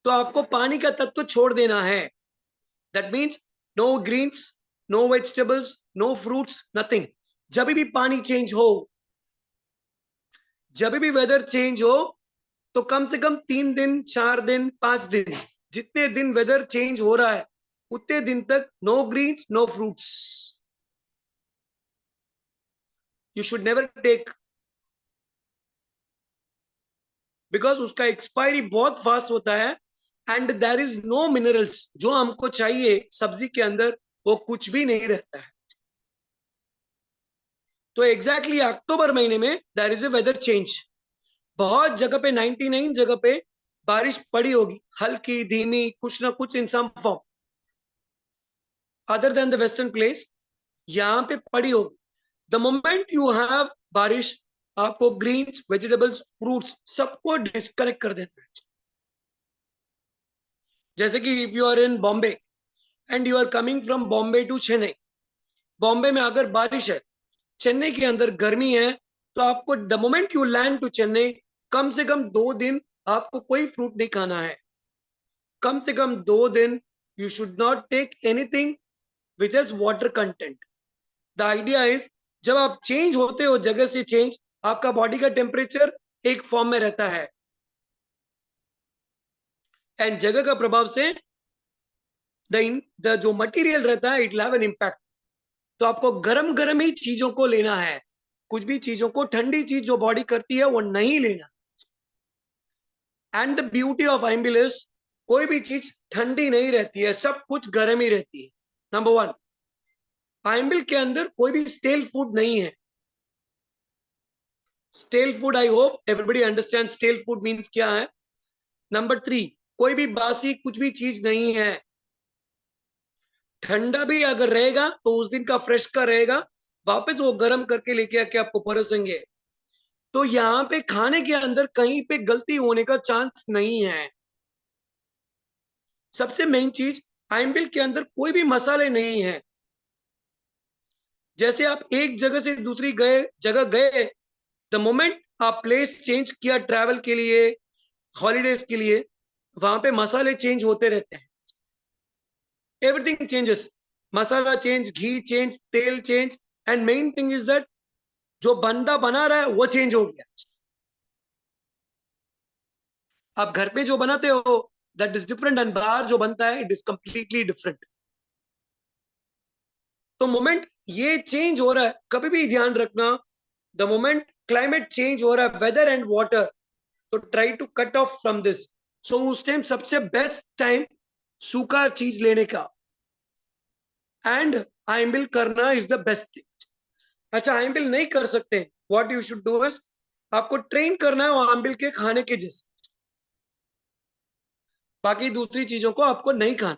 तो आपको पानी का तत्व छोड़ देना है. That means no greens, no vegetables, no fruits, nothing. जब भी पानी चेंज हो, जब भी वेदर चेंज हो, तो कम से कम 3 दिन, 4 दिन, 5 दिन, जितने दिन वेदर चेंज हो रहा है उतने दिन तक no greens, no fruits. You should never take, because उसका एक्सपायरी बहुत फास्ट होता है and there is no minerals. जो हमको चाहिए सब्जी के अंदर वो कुछ भी नहीं रहता है. तो एग्जैक्टली अक्टूबर महीने में there is a weather change. बहुत जगह पे 99 जगह पे बारिश पड़ी होगी, हल्की, धीमी, कुछ ना कुछ in some form, other than the western place यहां पे पड़ी होगी. द मोमेंट यू हैव बारिश, आपको ग्रीन्स, वेजिटेबल्स, फ्रूट्स सबको डिस्कनेक्ट कर देना है. जैसे कि if you are in Bombay and you are coming from Bombay to Chennai, Bombay में अगर बारिश है, चेन्नई के अंदर गर्मी है, तो आपको the moment you land to Chennai, कम से कम 2 दिन आपको कोई फ्रूट नहीं खाना है. कम से कम 2 दिन you should not take anything which has water content. The idea is जब आप चेंज होते हो जगह से चेंज, आपका बॉडी का टेम्परेचर एक फॉर्म में रहता है एंड जगह का प्रभाव से द जो मटेरियल रहता है it will have an impact. तो आपको गरम गरम ही चीजों को लेना है, कुछ भी चीजों को ठंडी चीज जो बॉडी करती है वो नहीं लेना. And the beauty of ayambil is कोई भी चीज ठंडी नहीं रहती है, सब कुछ गर्म ही रहती है. नंबर 1, आइम्बिल के अंदर कोई भी स्टेल फूड नहीं है. Stele food, I hope everybody understand stele food means क्या है. नंबर 3, कोई भी बासी कुछ भी चीज नहीं है. ठंडा भी अगर रहेगा तो उस दिन का फ्रेश का रहेगा, वापस वो गर्म करके लेके आके आपको परोसेंगे. तो यहाँ पे खाने के अंदर कहीं पे गलती होने का चांस नहीं है. सबसे मेन चीज, आइम्बिल के अंदर कोई भी मसाले नहीं है. जैसे आप एक जगह से दूसरी जगह गए, द मोमेंट आप प्लेस चेंज किया ट्रैवल के लिए, हॉलीडेज के लिए, वहां पे मसाले चेंज होते रहते हैं. एवरीथिंग चेंजेस, मसाला चेंज, घी चेंज, तेल change, and main thing is that जो बंदा बना रहा है वो चेंज हो गया. आप घर पे जो बनाते हो दैट इज डिफरेंट एंड बाहर जो बनता है इट इज कंप्लीटली डिफरेंट. तो मोमेंट ये चेंज हो रहा है, कभी भी ध्यान रखना, द मोमेंट क्लाइमेट चेंज हो रहा है, वेदर एंड वाटर, तो try to cut off from this. So उस टाइम सबसे बेस्ट टाइम सूखा चीज लेने का एंड आइम्बिल करना इज द बेस्ट थिंग. अच्छा, आइम्बिल नहीं कर सकते, what you should do is आपको ट्रेन करना है वो आइम्बिल के खाने के जैसे. बाकी दूसरी चीजों को आपको नहीं खाना.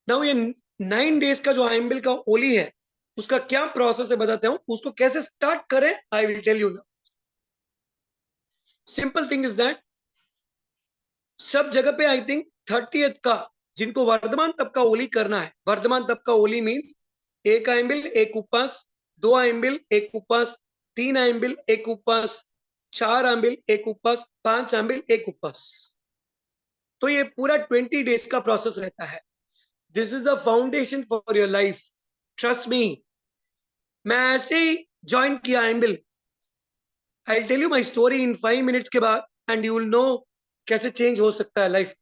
नाउ ये 9 डेज का जो आइम्बिल का ओली है उसका क्या प्रोसेस है बताता हूं, उसको कैसे स्टार्ट करें I will tell you. Simple thing is that सब जगह पे आई थिंक 30th का जिनको वर्धमान तप का ओली करना है, वर्धमान तप का ओली मीन्स 1 आइम्बिल 1 उपवास, 2 आइम्बिल 1 उपवास, 3 आइम्बिल 1 उपवास, 4 आइम्बिल 1 उपवास, 5 आइम्बिल 1 उपवास. तो ये पूरा 20 डेज का प्रोसेस रहता है. This is the foundation for your life, trust me. मैं ऐसे ही ज्वाइन किया ayambil. I tell you my story in 5 minutes के बाद एंड यू विल नो कैसे चेंज हो सकता है लाइफ.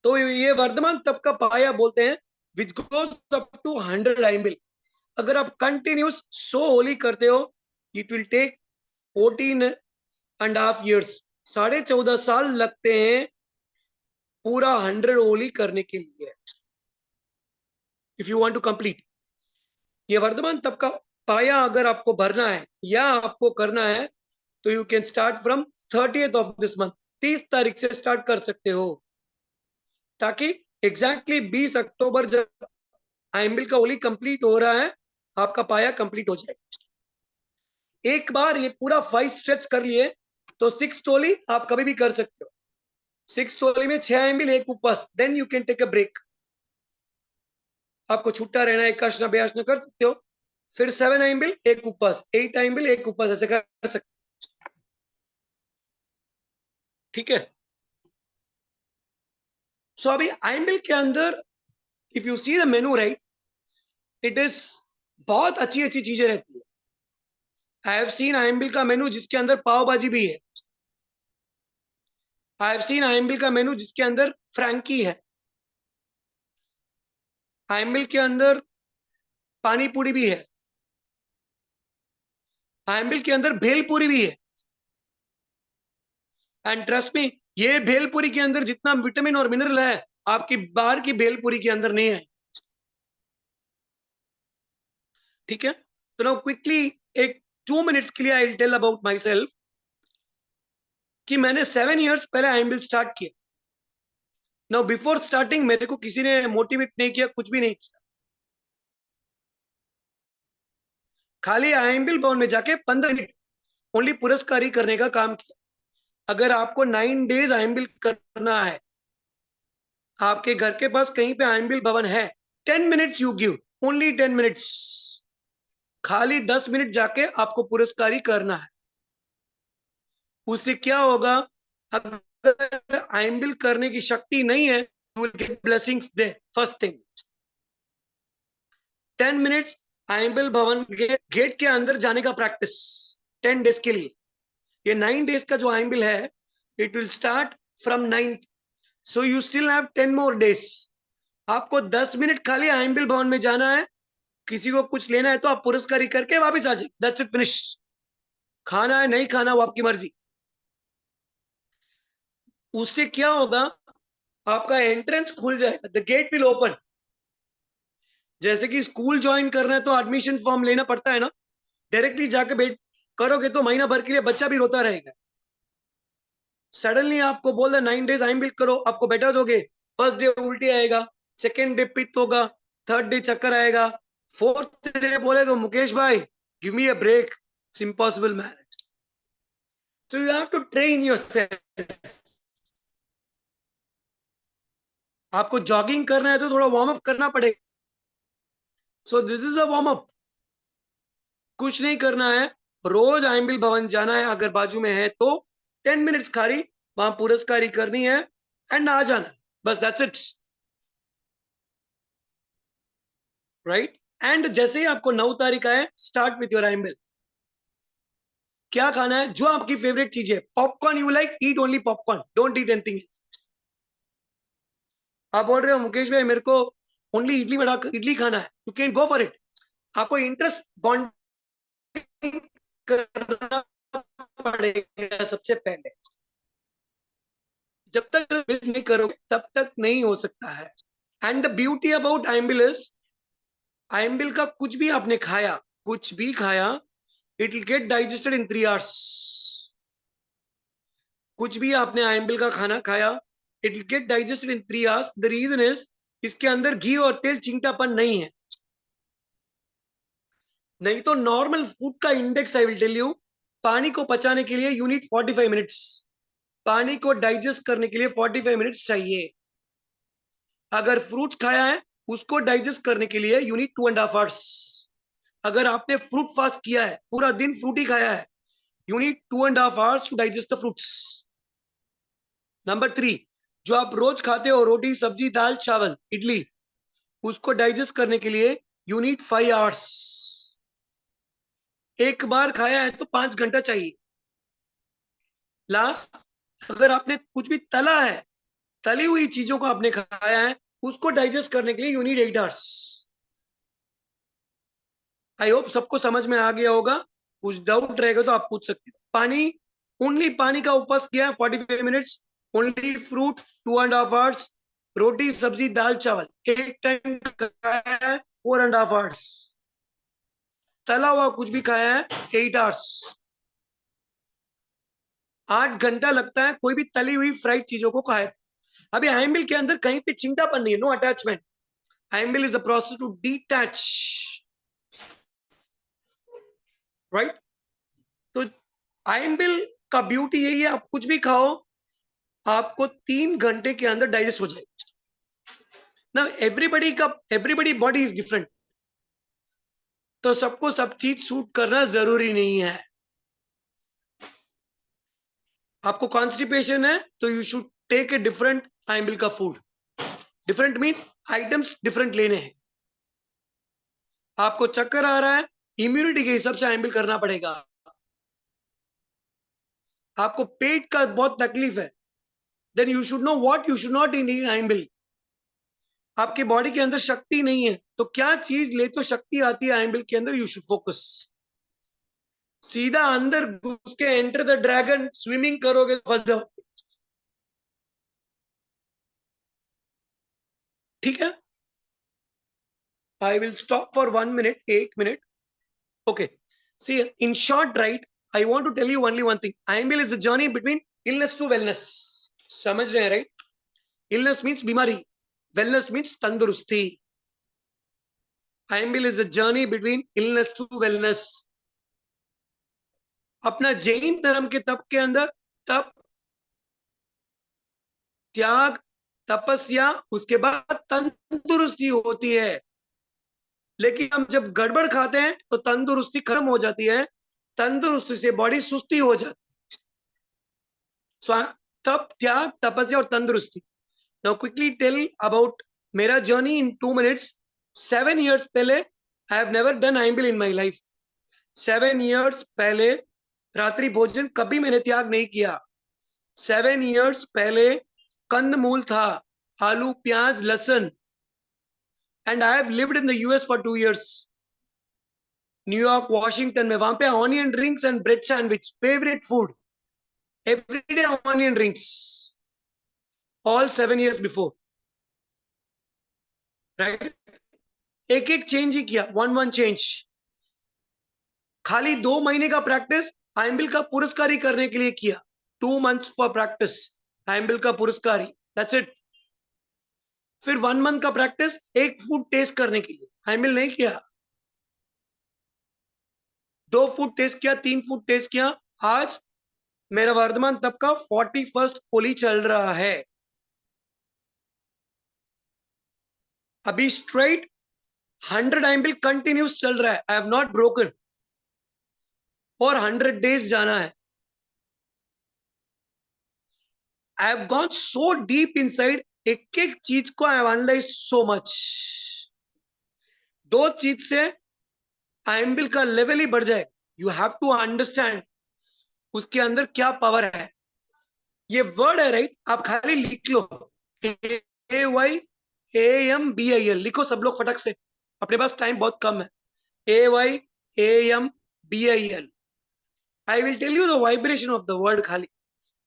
तो ये वर्धमान तप का पाया बोलते हैं विच गोज अप टू 100 आइम्बिल. अगर आप कंटिन्यूस 100 होली करते हो इट विल टेक 14.5 years, 14.5 साल लगते हैं पूरा 100 होली करने के लिए. If you want to complete ये वर्धमान तप का पाया अगर आपको भरना है या आपको करना है तो you can start from 30th of this month. 30 तारीख से स्टार्ट कर सकते हो ताकि एग्जैक्टली 20 अक्टूबर जब आइम्बिल का होली कंप्लीट हो रहा है, आपका पाया कंप्लीट हो जाएगा। एक बार ये पूरा 5 स्ट्रेच कर लिए तो 6 तोली आप कभी भी कर सकते हो। 6 तोली में 6 आइम्बिल 1 उपवास, then you can take a break. आपको छुट्टा रहना, एकाशना बेयाशना कर सकते हो। फिर 7 आइम्बिल 1 उपवास, 8 आइम्बिल 1 उपवास, ऐसे कर सकते हो। ठीक है। सो अभी आइम्बिल के अंदर if you see the menu right, it is बहुत अच्छी अच्छी चीजें रहती है। आई हैव सीन आइम्बिल का मेनू जिसके अंदर पाव भाजी भी है। आई हैव सीन आइम्बिल का मेनू जिसके अंदर फ्रैंकी है। आइम्बिल के अंदर पानी पूरी भी है। आइम्बिल के अंदर भेलपूरी भी है। एंड ट्रस्ट मी, ये भेलपूरी के अंदर जितना विटामिन और मिनरल है, आपकी बाहर की भेलपूरी के अंदर नहीं है। ठीक है। तो नाउ क्विकली एक 2 मिनट्स के लिए I will tell about myself कि मैंने 7 इयर्स पहले आइम्बिल स्टार्ट किया। नाउ बिफोर स्टार्टिंग मेरे को किसी ने मोटिवेट नहीं किया, कुछ भी नहीं किया। खाली आइम्बिल भवन में जाके 15 मिनट ओनली पुरस्कारी करने का काम किया। अगर आपको 9 डेज आइम्बिल करना है, आपके घर के पास कहीं पे आइम्बिल भवन है, 10 minutes you give, only 10 minutes. खाली 10 मिनट जाके आपको पुरस्कारी करना है। उससे क्या होगा, अगर आइम्बिल करने की शक्ति नहीं है, यू विल गेट ब्लेसिंग्स दे। First thing, 10 minutes Ayambil Bhavan gate के अंदर जाने का प्रैक्टिस 10 डेज के लिए। ये 9 डेज का जो आइम्बिल है, it will start from 9th, so you still have 10 more days. आपको 10 मिनट खाली आइम्बिल भवन में जाना है। किसी को कुछ लेना है तो आप पुरस्कारी करके वापस आ जाए, दैट्स इट, फिनिश। खाना है नहीं खाना वो आपकी मर्जी। उससे क्या होगा, आपका एंट्रेंस खुल जाएगा, द गेट विल ओपन। जैसे कि स्कूल ज्वाइन करना है तो एडमिशन फॉर्म लेना पड़ता है ना, डायरेक्टली जाके बैठ करोगे तो महीना भर के लिए बच्चा भी रोता रहेगा। सडनली आपको बोल रहा 9 डेज आइम्बिल करो, आपको बैठा दोगे, फर्स्ट डे उल्टी आएगा, सेकेंड डे पित्त होगा, थर्ड डे चक्कर आएगा, फोर्थ डे बोलेगा मुकेश भाई give me a break, it's impossible man. So you have to train yourself. आपको जॉगिंग करना है तो थोड़ा वार्म अप करना पड़ेगा। So this is a warm up. कुछ नहीं करना है, रोज आइम्बिल भवन जाना है, अगर बाजू में है तो 10 मिनट्स खाली वहां पुरस्कारी करनी है एंड आ जाना, बस दैट्स इट, राइट। एंड जैसे ही आपको 9 तारीख है, स्टार्ट विथ योर आइम्बिल। क्या खाना है, जो आपकी फेवरेट चीज है। Popcorn you like, eat only popcorn, don't eat anything. आप बोल रहे हो मुकेश भाई मेरे को ओनली इडली बड़ा इडली खाना है, you can go for it. आपको इंटरेस्ट बॉन्डिंग करना पड़ेगा सबसे पहले। जब तक नहीं करोगे तब तक नहीं हो सकता है। And the beauty about ayambil is, आइम्बिल का कुछ भी आपने खाया, कुछ भी खाया, it will get digested in 3 hours। कुछ भी आपने आइम्बिल का खाना खाया, it will get digested in 3 hours। The reason is, इसके अंदर घी और तेल चिंटापन नहीं है। नहीं तो नॉर्मल फूड का index I will tell you, पानी को पचाने के लिए यू नीड 45 मिनट्स, पानी को डाइजेस्ट करने के लिए 45 मिनट्स चाहिए। अगर फ्रूट्स खाया है, उसको डाइजेस्ट करने के लिए यू नीड 2.5 hours। अगर आपने फ्रूट फास्ट किया है, पूरा दिन फ्रूट ही खाया है, you need 2.5 hours to digest the fruits. Number 3, जो आप रोज खाते हो, रोटी सब्जी दाल चावल इडली, उसको डाइजेस्ट करने के लिए यू नीड 5 hours। एक बार खाया है तो 5 घंटा चाहिए। लास्ट, अगर आपने कुछ भी तला है, तली हुई चीजों को आपने खाया है, उसको डाइजेस्ट करने के लिए you need 8 hours। I hope सबको समझ में आ गया होगा। कुछ डाउट रहेगा तो आप पूछ सकते हो। पानी, ओनली पानी का उपवास किया है 45 मिनट्स, ओनली फ्रूट 2.5 hours, रोटी सब्जी दाल चावल एक टाइम खाया है 4.5 hours, तला हुआ कुछ भी खाया है 8 hours। 8 घंटा लगता है कोई भी तली हुई फ्राइड चीजों को खाए। अभी आयम्बिल के अंदर कहीं पे चिंतापन नहीं है, no attachment. Ayambil is the process to detach, right? तो आयम्बिल का ब्यूटी यही है, आप कुछ भी खाओ आपको 3 घंटे के अंदर डाइजेस्ट हो जाएगा. ना एवरीबडी बॉडी इज डिफरेंट, तो सबको सब चीज सूट करना जरूरी नहीं है. आपको कॉन्स्टिपेशन है तो you should take a different ayambil का food. Different means items different लेने हैं. आपको चक्कर आ रहा है, इम्यूनिटी के हिसाब से आयम्बिल करना पड़ेगा. आपको पेट का बहुत तकलीफ है, then you should know what you should not in Ayambil. आपके बॉडी के अंदर शक्ति नहीं है तो क्या चीज ले तो शक्ति आती है आयम्बिल के अंदर, यू शुड फोकस. सीधा अंदर घुस के एंटर द ड्रैगन स्विमिंग करोगे तो फंस जाओ. ठीक है, I will stop for 1 minute, 1 minute. Okay. See, in short, right, I want to tell you only one thing. Iambil is the journey between illness to wellness. समझ रहे हैं, right? Illness means बीमारी, wellness means तंदुरुस्ती. Iambil is the journey between illness to wellness. अपना जैन धर्म के तप के अंदर तप, त्याग, तपस्या, उसके बाद तंदुरुस्ती होती है. लेकिन हम जब गड़बड़ खाते हैं तो तंदुरुस्ती खत्म हो जाती है, तंदुरुस्ती से बॉडी सुस्ती हो जाती है. तप, त्याग, तपस्या और तंदुरुस्ती. नाउ क्विकली टेल अबाउट मेरा जर्नी इन 2 minutes. 7 years पहले I have never done ayambil in my life. 7 years पहले रात्रि भोजन कभी मैंने त्याग नहीं किया. 7 years पहले कंदमूल था, आलू, प्याज, लहसुन. And I have lived in the US for 2 years. New York, Washington में, वहां पे onion rings and bread sandwich, favorite food. Every day onion rings. All 7 years before. Right? एक चेंज ही किया, one change. खाली 2 महीने का प्रैक्टिस आयम्बिल का पुरस्कारी करने के लिए किया. 2 months for practice. आयम्बिल का पुरस्कारी. That's it. फिर 1 month का प्रैक्टिस एक फूड टेस्ट करने के लिए. आयम्बिल नहीं किया. 2 फूड टेस्ट किया, 3 फूड टेस्ट किया. आज मेरा वर्धमान तप का 41st होली चल रहा है. अभी स्ट्रेट 100 आयम्बिल कंटिन्यूस चल रहा है. I have not broken. और 100 days जाना है. I have gone so deep inside. एक एक चीज को I have analysed so much. 2 चीज से आयम्बिल का लेवल ही बढ़ जाए. यू हैव टू अंडरस्टैंड उसके अंदर क्या पावर है. ये वर्ड है, राइट? आप खाली लिख लो, AYAMBIL लिखो सब लोग फटक से. अपने पास टाइम बहुत कम है. AYAMBIL. I will tell you the vibration of the word. खाली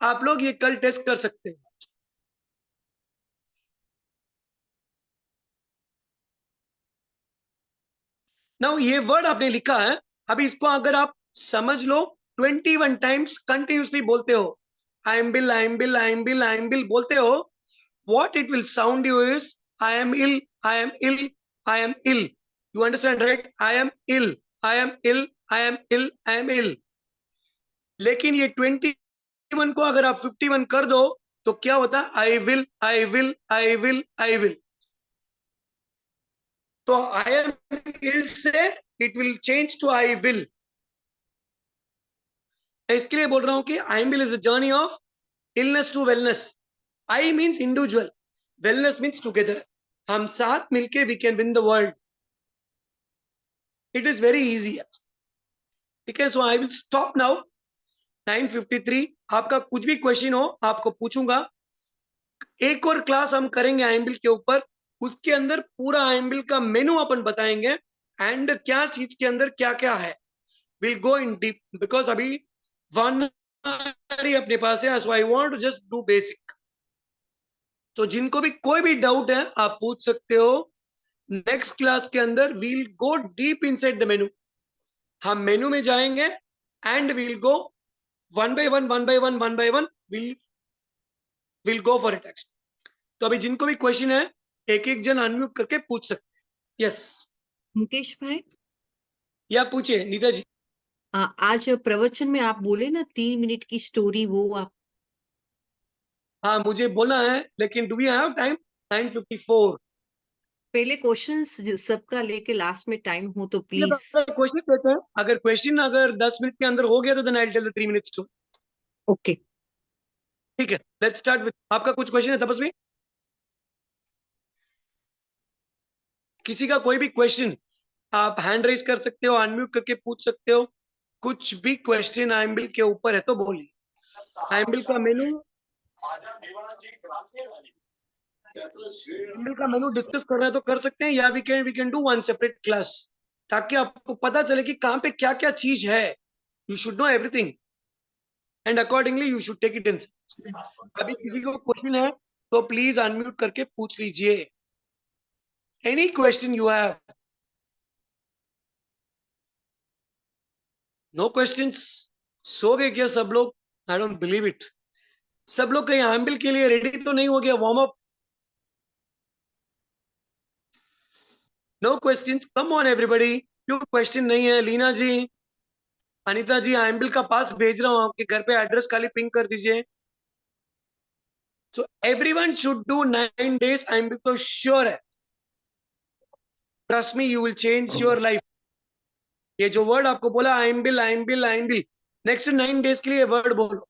आप लोग ये कल टेस्ट कर सकते हैं. नाउ ये वर्ड आपने लिखा है, अभी इसको अगर आप समझ लो 21 times कंटिन्यूसली बोलते हो, आयम्बिल आयम्बिल आयम्बिल आयम्बिल बोलते हो, what it will sound you is I am ill, I am ill, I am ill. You understand, right? I am ill, I am ill, I am ill, I am ill. लेकिन ये 21 को अगर आप 51 कर दो तो क्या होता है? I will, I will, I will, I will. तो I am ill से it will change to I will. इसके लिए बोल रहा हूं कि Ayambil is the journey of illness to wellness. I means individual, wellness means together. हम साथ मिलके we can win the world. It is very easy. ठीक है, so I will stop now. 9:53. आपका कुछ भी क्वेश्चन हो आपको पूछूंगा. एक और क्लास हम करेंगे आयम्बिल के ऊपर. उसके अंदर पूरा आयम्बिल का मेनू अपन बताएंगे एंड क्या चीज के अंदर क्या क्या है. We'll go in deep because अभी 1 hour ही अपने पास है. So I want to just do basic. तो जिनको भी कोई भी डाउट है आप पूछ सकते हो. नेक्स्ट क्लास के अंदर we'll go deep inside the menu. हम मेनू में जाएंगे and we'll go one by one one by one one by one. Will go for it. तो अभी जिनको भी क्वेश्चन है एक एक जन अनम्यूट करके पूछ सकते हैं। यस, मुकेश भाई, या पूछे नीता जी। आज प्रवचन में आप बोले ना 3 मिनट की स्टोरी, वो आप हाँ मुझे बोलना है, लेकिन डू वी हैव टाइम? 9:54। पहले क्वेश्चंस सबका लेके लास्ट में टाइम हो तो प्लीज। क्वेश्चन देते हैं, अगर क्वेश्चन अगर 10 मिनट के अंदर हो गया तो then I will tell the 3 minutes too. Okay, ठीक है, लेट्स स्टार्ट विद, आपका कुछ क्वेश्चन है तपस्वी? किसी का कोई भी क्वेश्चन आप हैंड रेज कर सकते हो, अनम्यूट करके पूछ सकते हो। कुछ भी क्वेश्चन आइम्बिल के ऊपर है तो बोलिए। आइम्बिल का मेनू डिस्कस कर रहे हैं तो कर सकते हैं, या we can do one separate class, ताकि आपको पता चले कि कहाँ पे क्या क्या चीज है। You should know everything and accordingly you should take it in. अभी किसी को क्वेश्चन है तो प्लीज अनम्यूट करके पूछ लीजिए। Any question you have? No questions? सो गए क्या सब लोग? I don't believe it. सब लोग कहीं आइम्बिल के लिए रेडी तो नहीं हो गया? Warm up? No questions, come on everybody. क्यों क्वेश्चन नहीं है? लीना जी, अनीता जी, आइम्बिल का पास भेज रहा हूं आपके घर पे, एड्रेस खाली पिंग कर दीजिए। So everyone should do 9 days आइम्बिल, तो श्योर है, trust me, you will change your life. ये जो वर्ड आपको बोला आइम्बिल आइम्बिल आइम्बिल, नेक्स्ट 9 days के लिए वर्ड बोलो।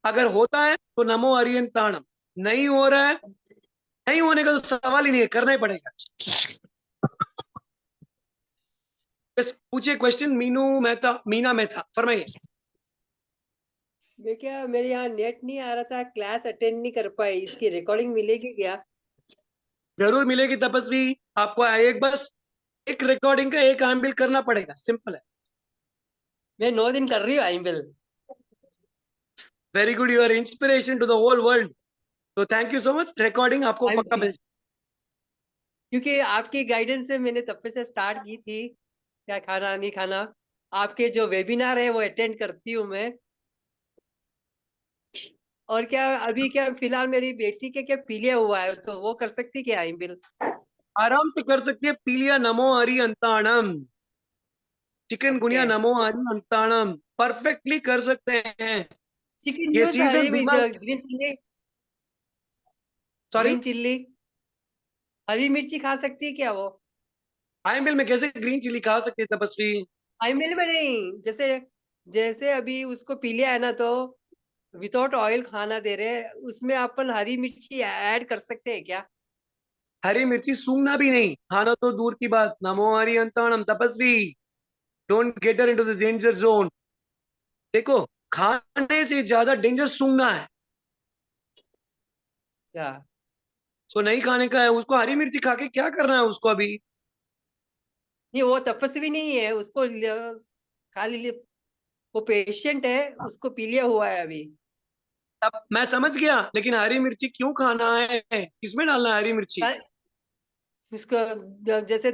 अगर होता है तो नमो अरियन ताणम, नहीं हो रहा है, नहीं होने का तो सवाल ही नहीं है, करना ही पड़ेगा। बस पूछिए क्वेश्चन। मीना मेहता फरमाइए। मैं क्या, मेरे यहाँ नेट नहीं आ रहा था, क्लास अटेंड नहीं कर पाई, इसकी रिकॉर्डिंग मिलेगी क्या? जरूर मिलेगी तपस्वी, आपको एक बस एक रिकॉर्डिंग का एक आइम्बिल करना पड़ेगा, सिंपल है। मैं 9 दिन कर रही हूँ आइम्बिल। Very good, you are inspiration to the whole world, तो thank you so much. Recording आपको पक्का मिल, क्योंकि आपकी गाइडेंस से मैंने तब से स्टार्ट की थी, क्या खाना नहीं खाना। आपके जो वेबिनार है वो अटेंड करती हूँ मैं। और क्या अभी क्या फिलहाल मेरी बेटी के क्या पीलिया हुआ है, तो वो कर सकती क्या आइम्बिल? आराम से कर सकती है। पीलिया नमो हरि अंताणम, चिकन गुनिया नमो हरि अंताणम, परफेक्टली कर सकते हैं। चिकन ये न्यूज, सीजन हरी मिर्च, बीमार, green chilli, sorry, green chilli, हरी मिर्ची खा सकती है क्या वो? आइम्बिल में कैसे ग्रीन चिली खा सकते हैं तपस्वी? आइम्बिल में नहीं, जैसे जैसे अभी उसको पीलिया है ना, तो विदाउट ऑयल खाना दे रहे हैं, उसमें अपन हरी मिर्ची ऐड कर सकते हैं क्या? हरी मिर्ची सूंघना भी नहीं, खाना तो दूर की बात। नमो हरि अंताणम तपस्वी, don't get into the danger zone. देखो, खाने से ज्यादा डेंजर सूंघना है, अच्छा, सो नहीं खाने का है उसको। हरी मिर्ची खा के क्या करना है उसको अभी? नहीं वो तपस्वी नहीं है, उसको खाली वो पेशेंट है, उसको पीलिया हुआ है अभी। अब मैं समझ गया, लेकिन हरी मिर्ची क्यों खाना है? किसमें डालना है हरी मिर्ची? उसको जैसे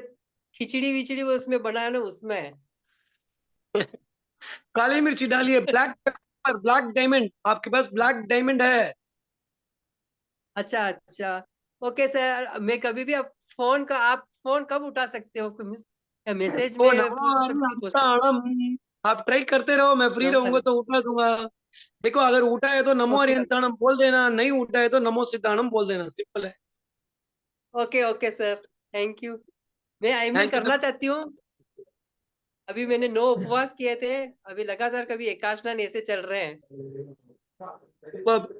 खिचड़ी विचड़ी वो उसमें बनाया ना, उसमें। काली मिर्ची डालिए, ब्लैक पेपर, ब्लैक डायमंड, आपके पास ब्लैक डायमंड है? अच्छा अच्छा, ओके सर। मैं कभी भी आप फोन कब उठा सकते हो? मैसेज ओ में नमो पूछ हरि सकते हो क्वेश्चन? अंताणम, आप ट्राई करते रहो, मैं फ्री रहूंगा तो उठा दूंगा। देखो, अगर उठा है तो नमो हरि ओके अंताणम बोल देना, नहीं उठा है तो नमो सिद्धाणम बोल देना, सिंपल है। Okay okay sir, thank you. मैं आईमेल थैंक यू। करना चाहती हूँ। अभी मैंने 9 उपवास किए थे, अभी लगातार कभी एकादश ऐसे चल रहे हैं।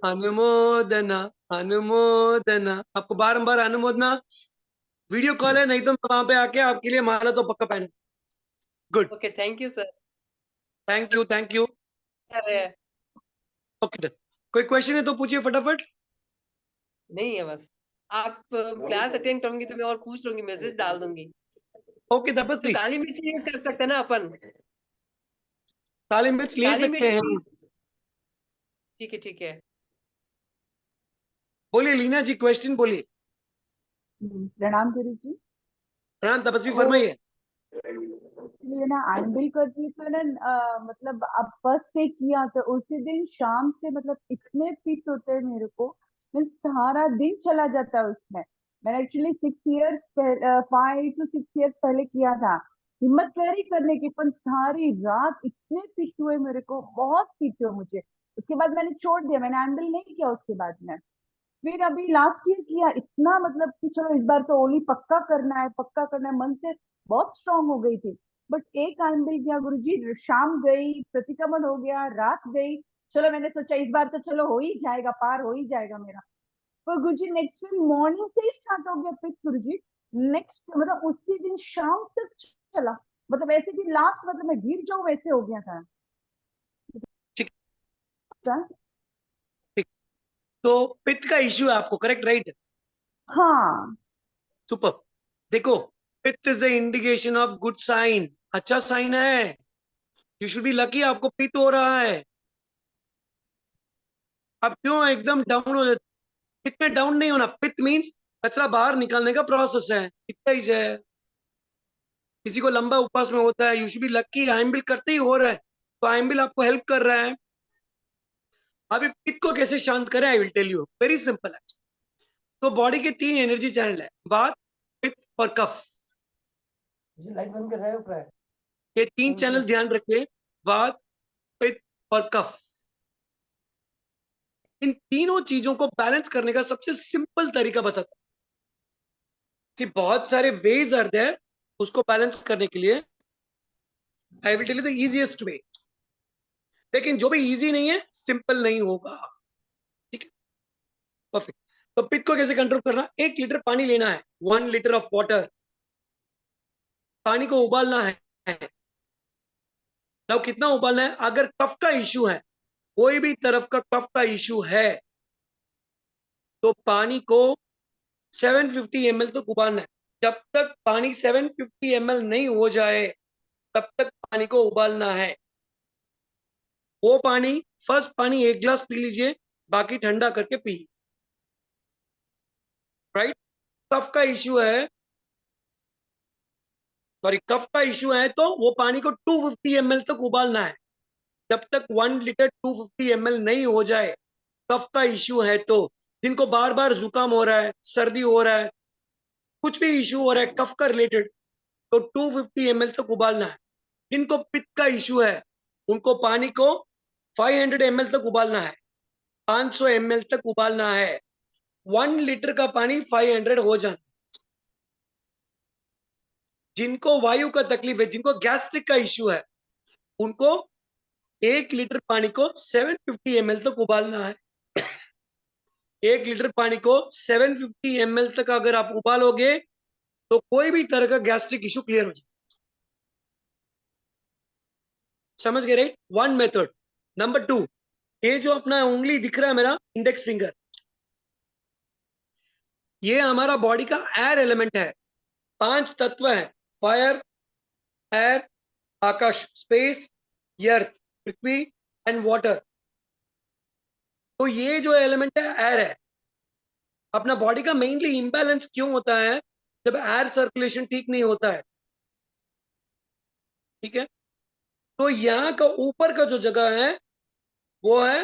अनुमोदना, अनुमोदना, आपको बारंबार अनुमोदना। वीडियो कॉल है, नहीं तो मैं वहां पे आके आपके लिए माला तो पक्का पहन। Good, okay, thank you sir. Thank you, thank you. अरे ओके डन। कोई क्वेश्चन है तो पूछिए फटाफट। नहीं है बस, आप क्लास अटेंड करूंगी तो मैं और पूछ लूंगी, मैसेज डाल दूंगी। ओके तो तपस्वी, काली मिर्ची यूज कर सकते हैं ना अपन? काली मिर्च ले काली सकते मिर्ची, हैं। ठीक है ठीक है। बोलिए लीना जी, क्वेश्चन बोलिए। प्रणाम गुरु जी। प्रणाम तपस्वी, तो फरमाइए। ये ना आइम्बिल करती तो ना मतलब अब फर्स्ट डे किया तो उसी दिन शाम से मतलब इतने पिट होते हैं मेरे को, मीन्स सारा दिन चला जाता है उसमें। मैंने एक्चुअली 5 to 6 years पहले किया था, हिम्मत करी करने की, पर सारी रात इतने पिट हुए मेरे को, बहुत पिट हुए मुझे। उसके बाद मैंने छोड़ दिया, मैंने हैंडल नहीं किया उसके बाद में। फिर अभी लास्ट ईयर किया, इतना मतलब कि चलो इस बार तो ओली पक्का करना है, पक्का करना है, मन से बहुत स्ट्रांग हो गई थी। बट एक हैंडल किया गुरुजी, शाम गई, प्रतिक्रमण हो गया, रात गई, चलो मैंने सोचा इस बार तो चलो हो ही जाएगा, पार हो ही जाएगा मेरा। पर गुरुजी नेक्स्ट दिन मॉर्निंग से ही स्टार्ट हो गया पिट गुरुजी। नेक्स्ट मतलब उसी दिन शाम तक चला, मतलब ऐसे कि लास्ट मतलब मैं गिर जाऊं वैसे हो गया था। ठीक। क्या? तो पित्त का इश्यू है आपको, करेक्ट राइट? हाँ। सुपर। देखो, pitta is the indication of good sign, अच्छा साइन है। यू शुड बी लकी, आपको पित्त हो रहा है। अब क्यों एकदम डाउन हो जाते? पित्त में डाउन नहीं होना। पित्त मीन्स कचरा बाहर निकालने का प्रोसेस है, इतना ही है। किसी को लंबा उपवास में होता है, यू शुड बी लकी, आइम्बिल करते ही हो रहा है, तो आइम्बिल आपको हेल्प कर रहा है। अभी पित्त को कैसे शांत करें, I will tell you, very simple है। तो बॉडी के 3 एनर्जी चैनल है, वात, पित्त और कफ। लाइट बंद कर रहा है ऊपर। ये 3 चैनल ध्यान रखिए, वात, पित्त और कफ। इन तीनों चीजों को बैलेंस करने का सबसे सिंपल तरीका बताता हूं। बहुत सारे वेज आर देयर उसको बैलेंस करने के लिए, I will tell you the easiest way. लेकिन जो भी इजी नहीं है, सिंपल नहीं होगा। ठीक है, परफेक्ट। तो पित्त को कैसे कंट्रोल करना? 1 लीटर पानी लेना है, 1 लीटर ऑफ वाटर। पानी को उबालना है। now कितना उबालना है? अगर कफ का इश्यू है, कोई भी तरफ का कफ का इश्यू है, तो पानी को 750 ml तक उबालना है। जब तक पानी 750 ml नहीं हो जाए, तब तक पानी को उबालना है। वो पानी, फर्स्ट पानी 1 गिलास पी लीजिए, बाकी ठंडा करके पी। राइट? कफ का इश्यू है, सॉरी, कफ का इश्यू है, तो वो पानी को 250 ml तक उबालना है। जब तक 1 लीटर 250 ml नहीं हो जाए, कफ का इश्यू है तो। जिनको बार बार जुकाम हो रहा है, सर्दी हो रहा है, कुछ भी इश्यू हो रहा है कफ का रिलेटेड, तो 250 ml तक उबालना है। जिनको पित्त का इश्यू है, उनको पानी को 500 ml तक उबालना है, 500 ml तक उबालना है। 1 लीटर का पानी 500 हो जाना। जिनको वायु का तकलीफ है, जिनको गैस्ट्रिक का इश्यू है, उनको 1 लीटर पानी को 750 ml तक उबालना है। 1 लीटर पानी को 750 ml तक अगर आप उबालोगे, तो कोई भी तरह का गैस्ट्रिक इश्यू क्लियर हो जाए। समझ गए राइट? 1 मेथड। नंबर 2, ये जो अपना उंगली दिख रहा है मेरा, इंडेक्स फिंगर, ये हमारा बॉडी का एयर एलिमेंट है। 5 तत्व है, fire, air, Akash, space, earth, Prithvi and water. तो ये जो एलिमेंट है, एयर है। अपना बॉडी का मेनली इंबैलेंस क्यों होता है? जब एयर सर्कुलेशन ठीक नहीं होता है। ठीक है, तो यहाँ का ऊपर का जो जगह है, वो है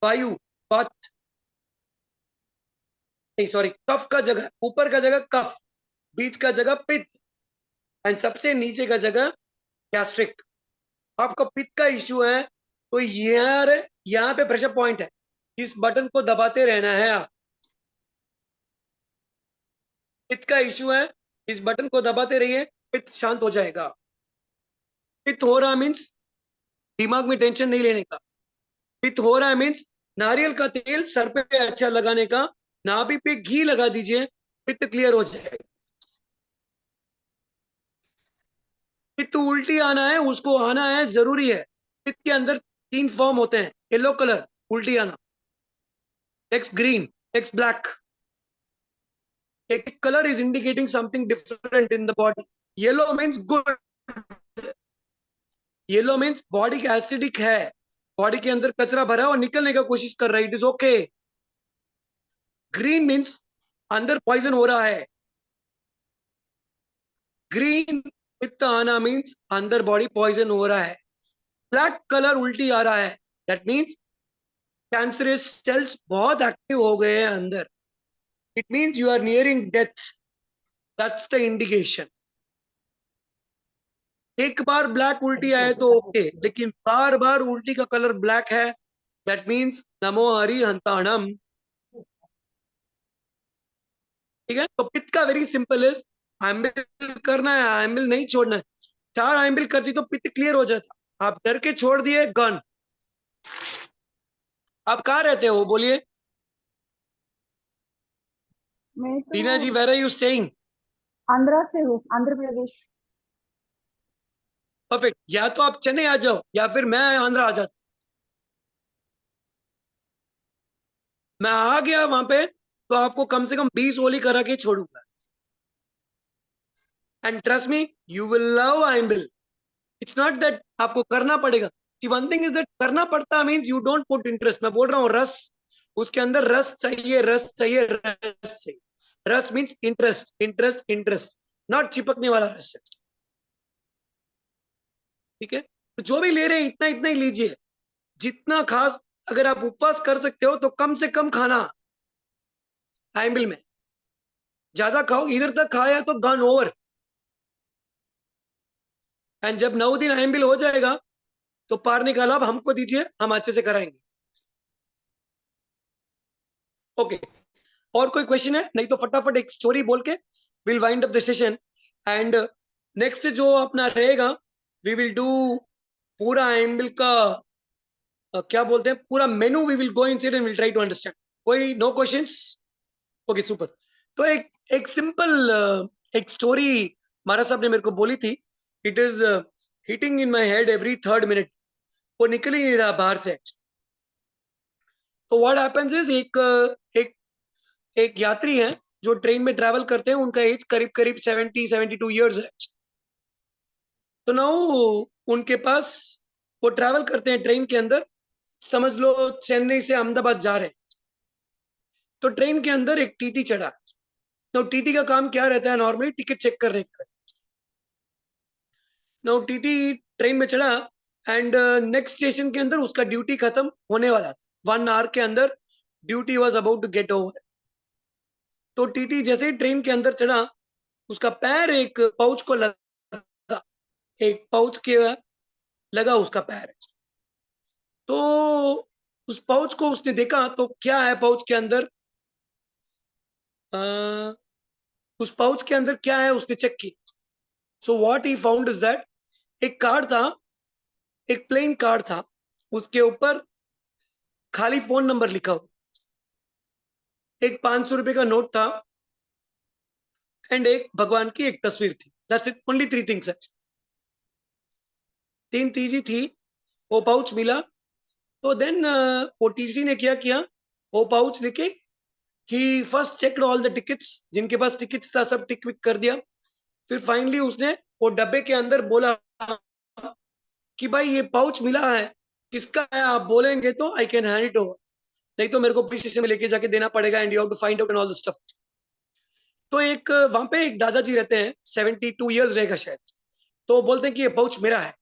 वायु, वात, नहीं सॉरी, कफ का जगह, ऊपर का जगह कफ, बीच का जगह पित्त एंड सबसे नीचे का जगह गैस्ट्रिक। आपका पित्त का इश्यू है, तो यहाँ पे प्रेशर पॉइंट है, इस बटन को दबाते रहना है आप। पित्त का इश्यू है, इस बटन को दबाते रहिए, पित्त शांत हो जाएगा। पित्त हो रहा मीन्स दिमाग में टेंशन नहीं लेने का। पित्त हो रहा है मीन्स नारियल का तेल सर पे अच्छा लगाने का, नाभि पे घी लगा दीजिए, पित्त क्लियर हो जाएगा। पित्त उल्टी आना है, उसको आना है, जरूरी है। पित्त के अंदर 3 फॉर्म होते हैं, येलो कलर उल्टी आना, नेक्स्ट ग्रीन, नेक्स्ट ब्लैक। एक colour is indicating something different in the body. Yellow means good, yellow means body का एसिडिक है, बॉडी के अंदर कचरा भरा और निकलने का कोशिश कर रहा है, it is okay. Green means अंदर पॉइजन हो रहा है। ग्रीन पित्त आना मीन्स अंदर बॉडी पॉइजन हो रहा है। ब्लैक कलर उल्टी आ रहा है, दैट मीन्स कैंसरस सेल्स बहुत एक्टिव हो गए हैं अंदर, it means you are nearing death, that's the indication. एक बार ब्लैक उल्टी आए तो ओके, लेकिन बार बार उल्टी का कलर ब्लैक है, दैट मीन्स नमो हरि हंताणम। ठीक है, तो पित्त का वेरी सिंपल है, आयम्बिल करना है, आयम्बिल नहीं छोड़ना है। 4 आयम्बिल करती तो पित्त क्लियर हो जाता, आप डर के छोड़ दिए, गन। आप कहाँ रहते हो बोलिए? मैं टीना जी, तो where are you staying? Andhra से हूँ, आंध्र प्रदेश। परफेक्ट, या तो आप चेन्नई आ जाओ या फिर मैं आंध्रा आ जाता। मैं आ गया वहां पे तो आपको कम से कम 20 ओली करा के छोड़ूंगा। And trust me, you will love ayambil. It's not that आपको करना पड़ेगा, वन थिंग इज दैट करना पड़ता means you don't put interest. मैं बोल रहा हूँ रस, उसके अंदर रस चाहिए, रस चाहिए, रस चाहिए। रस means interest, interest, interest, not चिपकने वाला रस है। ठीक है, तो जो भी ले रहे हैं इतना इतना ही लीजिए, जितना खास। अगर आप उपवास कर सकते हो तो कम से कम खाना आयम्बिल में, ज्यादा खाओ इधर तक खाया तो गन ओवर। एंड जब 9 दिन आयम्बिल हो जाएगा तो पारने का लाभ हमको दीजिए, हम अच्छे से कराएंगे। ओके, और कोई क्वेश्चन है? नहीं तो फटाफट एक स्टोरी बोल के will wind up the session. And next जो अपना रहेगा, वी विल डू पूरा आयम्बिल का क्या बोलते हैं, पूरा menu we will go inside and will try to understand. कोई नो क्वेश्चंस? Okay, super. तो एक सिंपल एक स्टोरी महाराज साहब ने मेरे को बोली थी, it is hitting in my head every 3rd minute, वो निकल ही नहीं रहा बाहर से। तो व्हाट हैपेंस इज, एक एक यात्री हैं जो ट्रेन में ट्रैवल करते हैं, उनका एज करीब करीब 72 ईयर्स है। तो ना उनके पास, वो ट्रैवल करते हैं ट्रेन के अंदर, समझ लो चेन्नई से अहमदाबाद जा रहे हैं। तो ट्रेन के अंदर एक टीटी चढ़ा। तो टीटी का काम क्या रहता है नॉर्मली? टिकट चेक करने का। नो टीटी ट्रेन में चढ़ा एंड नेक्स्ट स्टेशन के अंदर उसका ड्यूटी खत्म होने वाला था, 1 आवर के अंदर duty was about to get over. तो टीटी जैसे ही ट्रेन के अंदर चढ़ा, उसका पैर एक पाउच को लगा, एक पाउच के लगा उसका पैर। तो उस पाउच को उसने देखा तो क्या है पाउच के अंदर, उस पाउच के अंदर क्या है उसने चेक की। So what he found is that एक कार्ड था, एक प्लेन कार्ड था, उसके ऊपर खाली फोन नंबर लिखा हुआ, एक 500 रुपए का नोट था, एंड एक भगवान की एक तस्वीर थी। दैट्स इट, ओनली 3 थिंग्स है। 3 चीजें थी। वो पाउच मिला तो देन वो टीसी ने क्या किया, वो पाउच लेके ही first checked all the tickets, जिनके पास टिकट्स था सब टिक विक कर दिया। फिर फाइनली उसने वो डब्बे के अंदर बोला कि भाई ये पाउच मिला है, किसका है आप बोलेंगे तो I can hand it over, नहीं तो मेरे को पुलिस स्टेशन में लेके जाके देना पड़ेगा, and you have to find out and all the stuff. तो एक वहां पे एक दादाजी रहते हैं, 72 ईयर्स रहेगा शायद। तो बोलते हैं कि ये पाउच मेरा है।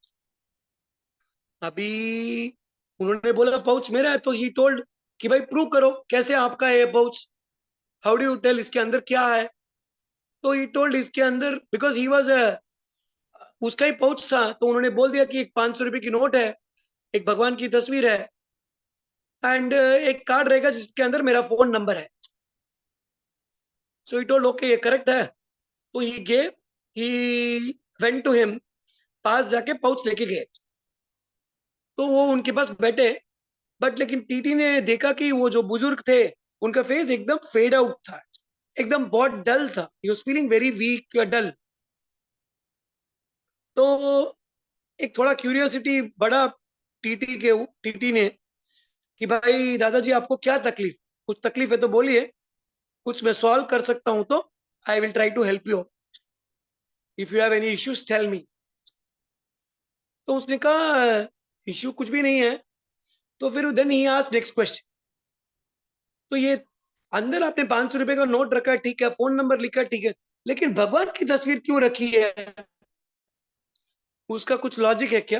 अभी उन्होंने बोला पाउच मेरा है, तो ही टोल्ड कि भाई प्रूव करो, कैसे आपका है ये pouch, how do you tell इसके अंदर क्या है। तो ही टोल्ड इसके अंदर, बिकॉज ही वाज उसका ही पाउच था, तो उन्होंने बोल दिया कि एक 500 रुपए की नोट है, एक भगवान की तस्वीर है, एंड एक कार्ड रहेगा जिसके अंदर मेरा फोन नंबर है। सो ही टोल्ड ओके ये करेक्ट है। तो ही वेंट टू हिम, पास जाके पाउच लेके गए। तो वो उनके पास बैठे, बट लेकिन टीटी ने देखा कि वो जो बुजुर्ग थे उनका फेस एकदम फेड आउट था, एकदम बहुत डल था, he was feeling very weak या डल। तो एक थोड़ा क्यूरियोसिटी बढ़ा टीटी ने कि भाई दादाजी आपको क्या तकलीफ, कुछ तकलीफ है तो बोलिए, कुछ मैं सॉल्व कर सकता हूं तो I will try to help you, if you have any issues tell me. तो उसने कहा इश्यू कुछ भी नहीं है। तो फिर then he asked next question, तो ये अंदर आपने 500 रुपए का नोट रखा है, ठीक है, फोन नंबर लिखा है, ठीक है, लेकिन भगवान की तस्वीर क्यों रखी है, उसका कुछ लॉजिक है क्या?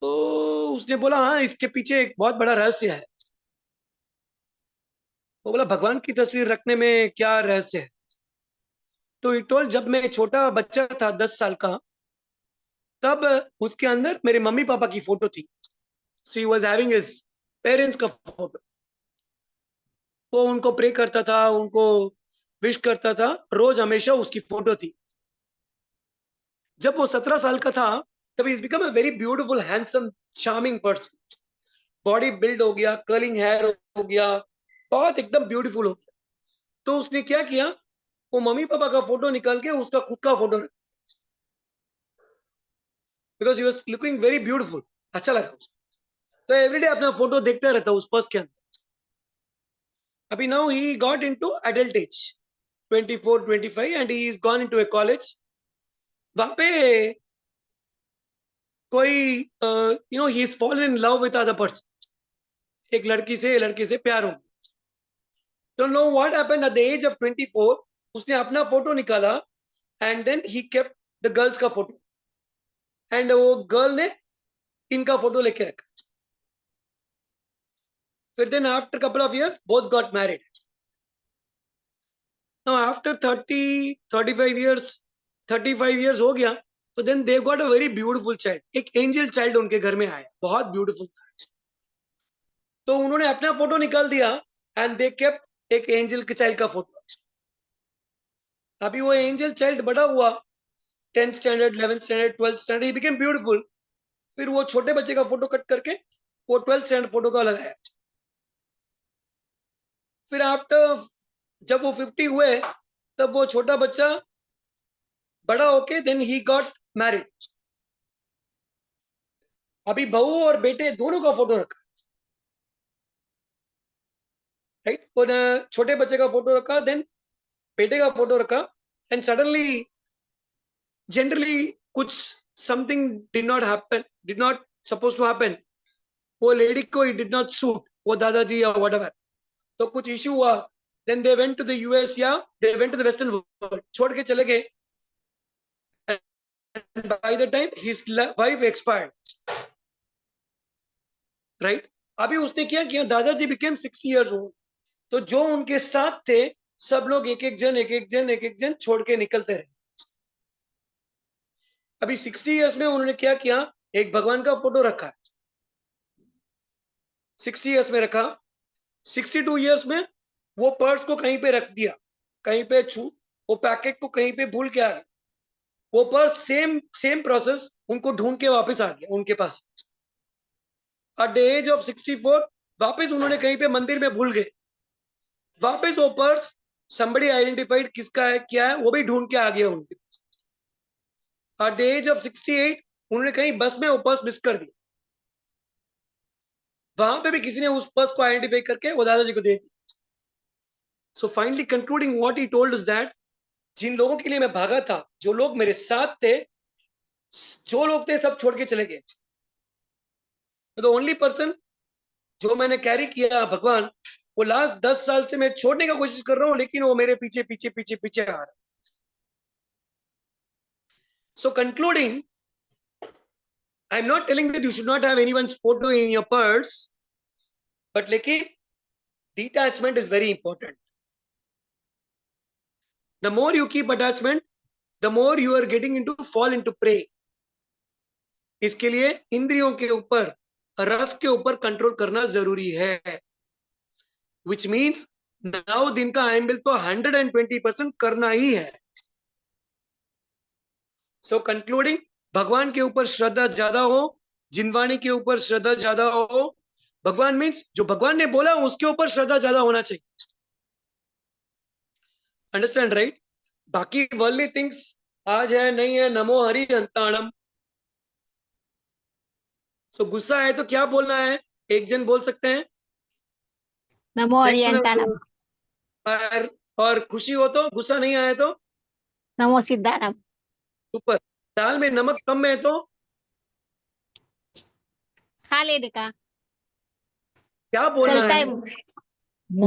तो उसने बोला हाँ इसके पीछे एक बहुत बड़ा रहस्य है। वो बोला भगवान की तस्वीर रखने में क्या रहस्य है? तो ही टोल्ड जब मैं छोटा बच्चा था 10 साल का, तब उसके अंदर मेरे मम्मी पापा की फोटो थी। So he was having his parents का फोटो। वो उनको प्रे करता था, उनको विश करता था, रोज हमेशा उसकी फोटो थी। जब वो 17 साल का था तब is become a very beautiful handsome charming person. Body build हो गया, कर्लिंग हेयर हो गया, बहुत एकदम ब्यूटीफुल हो गया। तो उसने क्या किया, वो मम्मी पापा का फोटो निकाल के उसका खुद का photo, because he was looking very beautiful, अच्छा लगा उसको। तो एवरीडे अपना फोटो देखता रहता उस पर्स के अंदर। अभी now he got into adult age 24 25 and he is gone into a college. वहां पे कोई you know he is fallen in love with other person. एक लड़की से प्यार हो गया। Don't know what happened at the age of 24, उसने अपना फोटो निकाला and then he kept the girls का फोटो, एंड वो गर्ल ने इनका फोटो लेके रखा। फिर then after couple of years both got married. Now after 35 years, 35 years हो गया, तो then they got a very beautiful child. एक एंजल चाइल्ड उनके घर में आया, बहुत ब्यूटीफुल। तो उन्होंने अपना फोटो निकाल दिया एंड दे केप्ट एक एंजल के चाइल्ड का फोटो। अभी वो एंजल चाइल्ड बड़ा हुआ, 10th standard, 11th standard, 12th standard, he became beautiful. फिर वो छोटे बच्चे का फोटो कट करके वो 12th स्टैंडर्ड फोटो का लगाया। फिर आफ्टर जब वो 50 हुए, तब वो छोटा बच्चा बड़ा होके देन ही गॉट मैरिड। अभी बहू और बेटे दोनों का फोटो रखा, राइट। और छोटे बच्चे का फोटो रखा, देन बेटे का फोटो रखा, एंड सडनली जनरली कुछ something did not suppose to happen. वो लेडी को इट डिड नॉट सूट, वो दादाजी या व्हाटएवर, तो कुछ इश्यू हुआ। Then they went to the US या they went to the western world, छोड़ के चले गए। And by the time his wife expired, right? अभी उसने क्या किया, दादाजी became 60 years old। तो जो उनके साथ थे सब लोग एक एक जन छोड़ के निकलते रहे। अभी 60 इयर्स में उन्होंने क्या किया, एक भगवान का फोटो रखा, 60 इयर्स में रखा। 62 इयर्स में वो पर्स को कहीं पे रख दिया, कहीं पे वो पैकेट को कहीं पे भूल के आ गया। वो पर्स सेम प्रोसेस, उनको ढूंढ के वापस आ गया उनके पास। एट द एज ऑफ 64 वापस उन्होंने कहीं पे मंदिर में भूल गए। वापस वो पर्स somebody आइडेंटिफाइड किसका है क्या है, वो भी ढूंढ के आ गया उनके पास। एट द एज ऑफ 68 उन्होंने कहीं बस में वो पर्स मिस कर दिया। वहां पे भी किसी ने उस पर्स को आइडेंटिफाई करके वो दादाजी को दे दिया। So finally concluding what he told is that जिन लोगों के लिए मैं भागा था, जो लोग मेरे साथ थे, जो लोग थे सब छोड़ के चले गए। द ओनली पर्सन जो मैंने कैरी किया भगवान, वो लास्ट 10 साल से मैं छोड़ने का कोशिश कर रहा हूं, लेकिन वो मेरे पीछे पीछे पीछे पीछे आ रहा है। So concluding, I am not telling that you should not have anyone's photo in your purse, but लेकिन detachment is very important. The more you keep attachment, the more you are getting into fall into prey. इसके लिए इंद्रियों के ऊपर, रस के ऊपर कंट्रोल करना जरूरी है, which means now दिन का आयम्बिल तो 120% करना ही है। So concluding, भगवान के ऊपर श्रद्धा ज्यादा हो, जिनवाणी के ऊपर श्रद्धा ज्यादा हो। भगवान मीन्स जो भगवान ने बोला उसके ऊपर श्रद्धा ज्यादा होना चाहिए। Understand right? बाकी वर्ल्डली थिंग्स आज है नहीं है, नमो हरि अंताणम। सो गुस्सा है तो क्या बोलना है, एक जन बोल सकते हैं नमो हरियंतानम। और खुशी हो तो, गुस्सा नहीं आया तो नमो सिद्धानम। ऊपर। दाल में नमक कम है तो खा लेने का, क्या बोलना चलता है, है।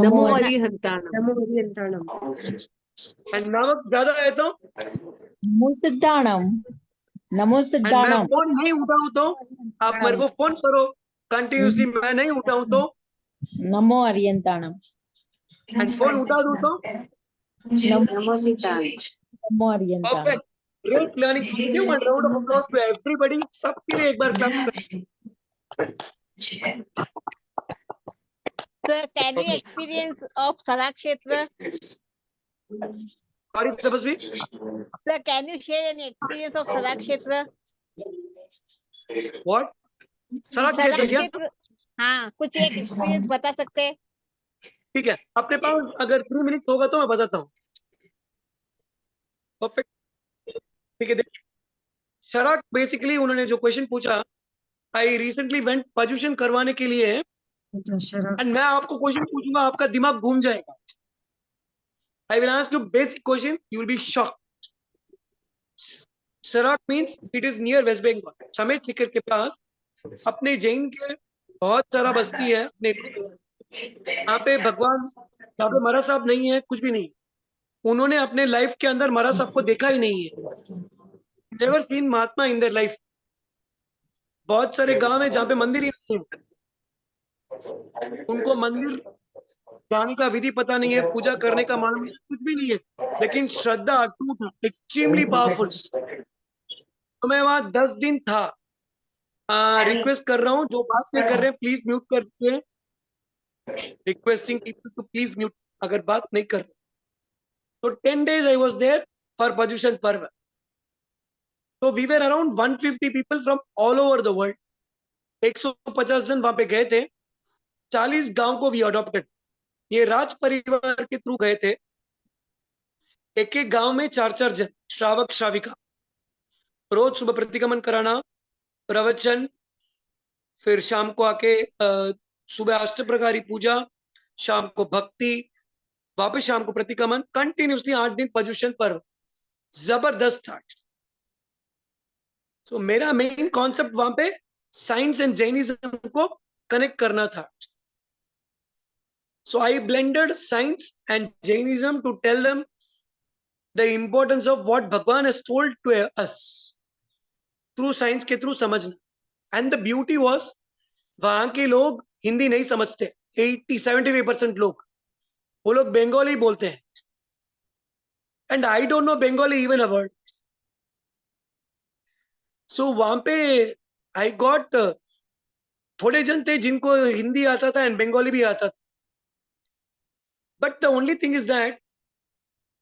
नमो हरिहंताणम। नमो हरियंताणम। और नमक ज्यादा है तो नमो सिद्धाणम। नमो एंड मैं सिद्धाणम। फोन नहीं उठाऊं तो आप मेरे को फोन करो कंटिन्यूसली, मैं नहीं उठाऊं तो, नमो अर्यंताणम। एंड फोन उठा दूं तो, नमो सिद्धाणम। नमो अर्यंताणम। Perfect, great learning. Give one round of applause to everybody, सबके लिए एक बार क्लैप करें। Sir, can you experience of Kalakshetra? Sorry तपस्वी, Sir, can you share any experience of Kalakshetra? What? सड़क क्षेत्र क्या? Kalakshetra, हाँ, कुछ एक एक्सपीरियंस बता सकते हैं? ठीक है, अपने पास अगर 3 मिनट्स होगा तो मैं बताता हूँ। परफेक्ट, ठीक है। देखिए, शराक बेसिकली उन्होंने जो क्वेश्चन पूछा, आई रिसेंटली वेंट पॉल्यूशन करवाने के लिए, एंड मैं आपको क्वेश्चन पूछूंगा, आपका दिमाग घूम जाएगा। I will ask you basic question, you will be shocked. शराक means it is near West Bengal, Sammed Shikhar के पास, अपने जैन के बहुत सारा बस्ती है अपने, यहाँ पे भगवान, यहाँ पे मरा साहब नहीं है, कुछ भी नहीं। उन्होंने अपने लाइफ के अंदर मरा साहब को देखा ही नहीं है, never seen Mahatma in their life. बहुत सारे गांव है जहाँ पे मंदिर ही नहीं है, उनको मंदिर जाने का विधि पता नहीं है, पूजा करने का मालूम नहीं है, कुछ भी नहीं है, लेकिन श्रद्धा अटूट है, एक्सट्रीमली पावरफुल। तो मैं वहां 10 दिन था। रिक्वेस्ट कर रहा हूँ, जो बात नहीं कर रहे हैं प्लीज म्यूट कर दीजिए, requesting people to please mute अगर बात नहीं कर रहे। तो 10 days I was there for Pajushan Parva. So we were around 150 people from all over the world. 150 जन वहां पे गए थे, 40 गांव को वी अडॉप्टेड। ये राज परिवार के थ्रू गए थे। एक एक गांव में 4-4 जन श्रावक श्राविका, रोज सुबह प्रतिगमन कराना, प्रवचन, फिर शाम को आके सुबह अष्टप्रकारी पूजा, शाम को भक्ति, वापस शाम को प्रतिगमन, कंटिन्यूसली 8 दिन पजुशन पर्व, जबरदस्त था। सो मेरा मेन कॉन्सेप्ट वहां पे साइंस एंड जैनिज्म को कनेक्ट करना था। So I blended science and Jainism to tell them the importance of what भगवान has told to us through science के थ्रू समझना। एंड द ब्यूटी वाज, वहां के लोग हिंदी नहीं समझते, 80-75% लोग, वो लोग बंगाली बोलते हैं, and I don't know Bengali even a word. So वहां पे आई गॉट, थोड़े जन थे जिनको हिंदी आता था एंड बंगाली भी आता था, but the only thing is that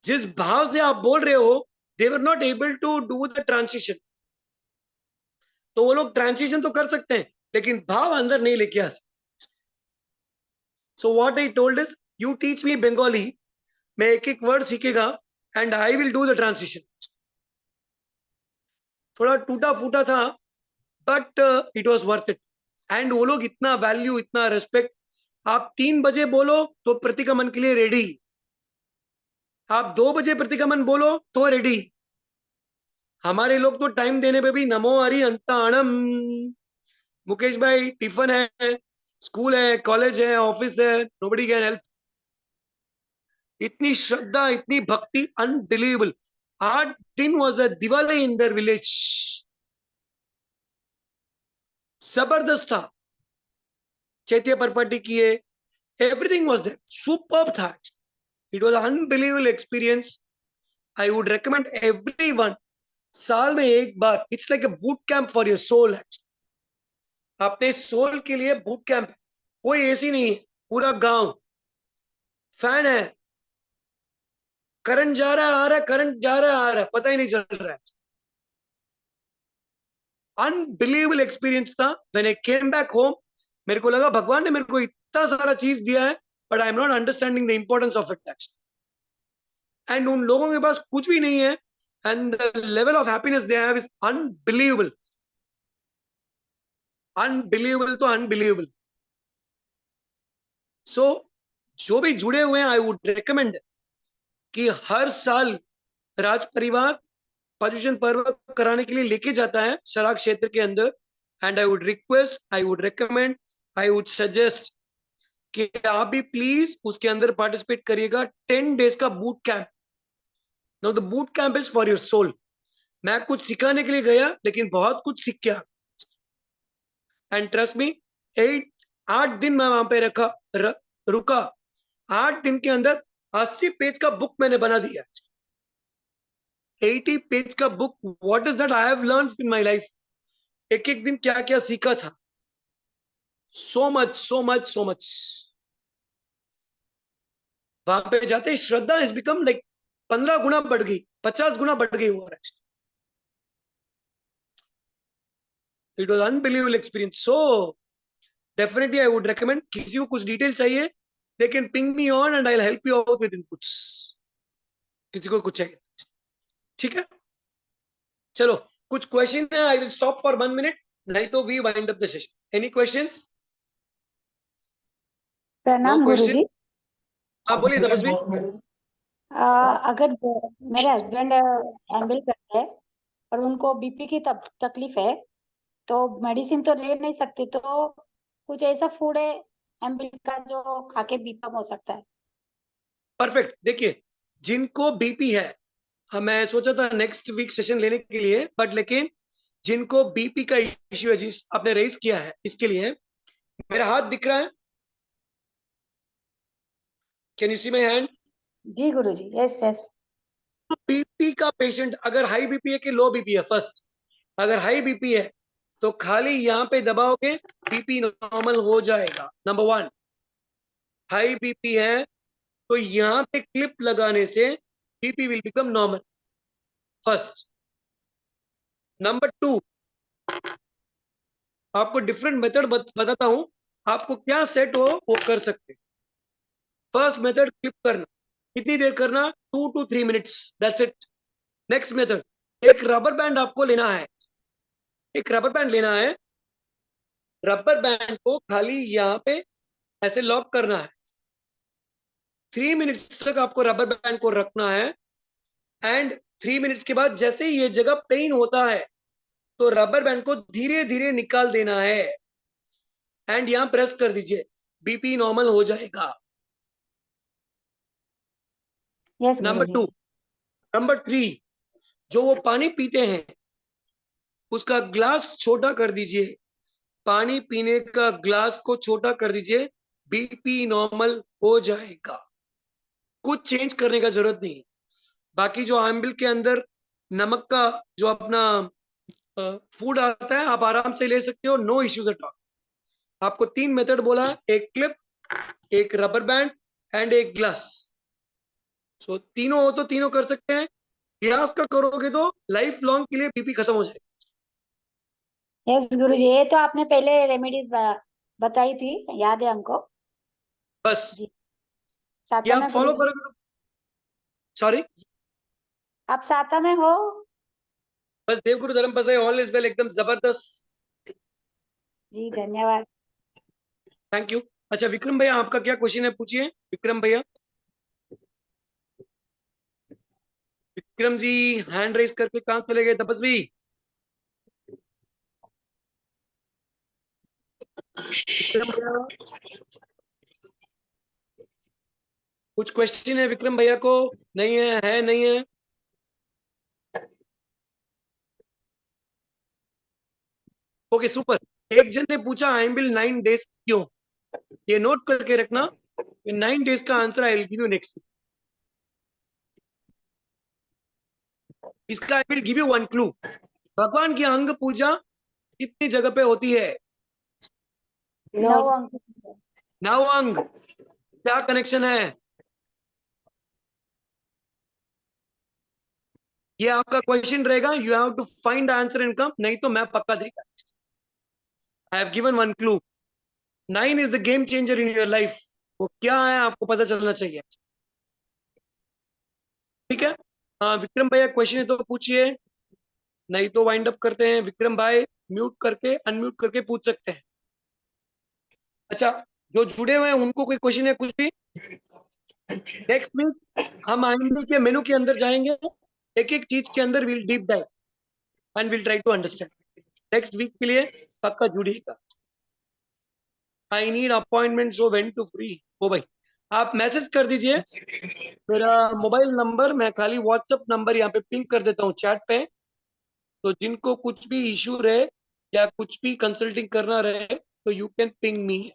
जिस भाव से आप बोल रहे हो, they were not able to do the transition. तो वो लोग ट्रांसिशन तो कर सकते हैं, लेकिन भाव अंदर नहीं लेके आ सकते। So what I told is, you teach me Bengali, मैं एक एक वर्ड सीखेगा and I will do the transition. थोड़ा टूटा फूटा था, but it was worth it. And वो लोग इतना वैल्यू, इतना रेस्पेक्ट। आप 3 बजे बोलो तो प्रतिगमन के लिए रेडी, आप 2 बजे प्रतिगमन बोलो तो रेडी। हमारे लोग तो टाइम देने पे भी नमो हरि अंताणम, मुकेश भाई टिफिन है, स्कूल है, कॉलेज है, ऑफिस है, नोबडी कैन हेल्प। इतनी श्रद्धा, इतनी भक्ति, अनबिलीवेबल। 8 दिन was a Diwali in there village, जबरदस्त था। चैत्य परपाटी किए, एवरीथिंग वाज देयर, सुपर्ब था। It was unbelievable experience. I would recommend everyone, साल में एक बार, it's like a boot camp for your soul. अपने सोल के लिए बूट कैंप। कोई एसी नहीं है, पूरा गांव फैन है, करंट जा रहा है आ रहा है, करंट जा रहा है आ रहा है, पता ही नहीं चल रहा है। अनबिलीवेबल एक्सपीरियंस था। When I came back home, मेरे को लगा भगवान ने मेरे को इतना सारा चीज दिया है, but I am not understanding the importance of it. And उन लोगों के पास कुछ भी नहीं है, and the level of happiness they have is unbelievable. Unbelievable तो अनबिलीवेबल। सो जो भी जुड़े हुए हैं, आई वुड रिकमेंड कि हर साल राज परिवार पॉल्यूशन पर्व कराने के लिए लेके जाता है शराब क्षेत्र के अंदर। And I would request, I would recommend, I would suggest कि आप भी प्लीज उसके अंदर पार्टिसिपेट करिएगा। 10 days का boot camp. Now the boot camp is for your soul, मैं कुछ सिखाने के लिए गया लेकिन बहुत कुछ सीख के आ, एंड ट्रस्ट मी 8 दिन मैं वहां पे रुका। 8 दिन के अंदर 80 पेज का बुक मैंने बना दिया। 80 पेज का book. What is that I have learn in my life. एक एक दिन क्या क्या सीखा था। So much so much so much. वहां पे जाते ही श्रद्धा इज बिकम लाइक 15 गुना बढ़ गई, 50 गुना बढ़ गई वो। It was unbelievable experience. So definitely I would recommend, किसी को कुछ डिटेल चाहिए they can ping me on and I will help you out with inputs. किसी को कुछ चाहिए, ठीक है? चलो कुछ क्वेश्चन है, I will stop for 1 minute, नहीं तो we wind up the session. Any questions? प्रणाम गुरुजी। हाँ बोलिए तपस्वी। अगर मेरे हस्बैंड एमबीए करते हैं और उनको बीपी की तकलीफ है तो मेडिसिन तो ले नहीं सकते, तो कुछ ऐसा फूड है एमबीए का जो खा के बीपी कम हो सकता है? परफेक्ट। देखिए जिनको बीपी है, मैं सोचा था नेक्स्ट वीक सेशन लेने के लिए, बट लेकिन जिनको बीपी का इश्यू है, जिस आपने रेज किया है, इसके लिए मेरा हाथ दिख रहा है। Can you see my hand? जी गुरुजी, यस यस। बीपी का पेशेंट अगर हाई बीपी है कि लो बीपी है, फर्स्ट अगर हाई बीपी है तो खाली यहाँ पे दबाओगे बीपी नॉर्मल हो जाएगा। नंबर 1, हाई बीपी है तो यहाँ पे क्लिप लगाने से BP will become normal, first. Number 2, आपको डिफरेंट मेथड बताता हूं, आपको क्या सेट हो वो कर सकते। फर्स्ट मेथड क्लिप करना, कितनी देर करना? 2 to 3 minutes, that's it. Next method, एक रबर बैंड आपको लेना है, एक रबर बैंड लेना है। रबर बैंड को खाली यहाँ पे ऐसे लॉक करना है। 3 मिनट्स तक आपको रबर बैंड को रखना है एंड 3 मिनट्स के बाद जैसे ही ये जगह पेन होता है तो रबर बैंड को धीरे धीरे निकाल देना है एंड यहां प्रेस कर दीजिए, बीपी नॉर्मल हो जाएगा। यस नंबर 2, नंबर 3, जो वो पानी पीते हैं उसका ग्लास छोटा कर दीजिए, पानी पीने का ग्लास को छोटा कर दीजिए, बीपी नॉर्मल हो जाएगा। कुछ चेंज करने का जरूरत नहीं। बाकी जो आम्बिल के अंदर नमक का जो अपना फूड आता है आप आराम से ले सकते हो, नो इश्यूज एट ऑल। आपको 3 मेथड बोला, एक क्लिप, एक रबर बैंड एंड एक ग्लास। सो तीनों हो तो तीनों कर सकते हैं। ग्लास का करोगे तो लाइफ लॉन्ग के लिए बीपी खत्म हो जाएगा। यस गुरुजी, ये तो आपने पहले रेमेडीज बताई थी, याद है हमको। बस जी, ये साता आप में फॉलो गुरुजी। करोगे। सॉरी, आप साता में हो? बस देवगुरु धर्म पसाई, ऑल इज वेल, एकदम जबरदस्त। जी धन्यवाद। Thank you. अच्छा विक्रम भैया, आपका क्या क्वेश्चन है, पूछिए विक्रम भैया। विक्रम जी हैंड रेज करके कहां चले गए? तपस्वी, विक्रम भैया कुछ क्वेश्चन है विक्रम भैया को? नहीं है नहीं है? Okay super. एक जन ने पूछा आई विल 9 डेज क्यों? ये नोट करके रखना, 9 डेज का answer I will give you next. इसका I will give you 1 clue. भगवान की अंग पूजा कितनी जगह पे होती है? 9 अंक। 9 अंग। क्या कनेक्शन है? ये आपका क्वेश्चन रहेगा, you have to find answer and come, नहीं तो मैं पक्का देगा। I have given 1 clue. 9 is the game changer in your life. वो क्या है आपको पता चलना चाहिए, ठीक है? हाँ विक्रम भैया क्वेश्चन है तो पूछिए, नहीं तो वाइंड अप करते हैं। विक्रम भाई म्यूट करके अनम्यूट करके पूछ सकते हैं। अच्छा जो जुड़े हुए हैं उनको कोई क्वेश्चन है कुछ भी? नेक्स्ट वीक हम आएंगे के मेनू के अंदर जाएंगे, एक एक चीज के अंदर will deep dive and will try to understand. Next week के लिए पक्का जुड़िएगा। I need appointment so when to free. ओ भाई आप मैसेज कर दीजिए, मेरा मोबाइल नंबर मैं खाली व्हाट्सएप नंबर यहाँ पे पिंक कर देता हूँ चैट पे, तो जिनको कुछ भी इशू रहे या कुछ भी कंसल्टिंग करना रहे तो यू कैन पिंग मी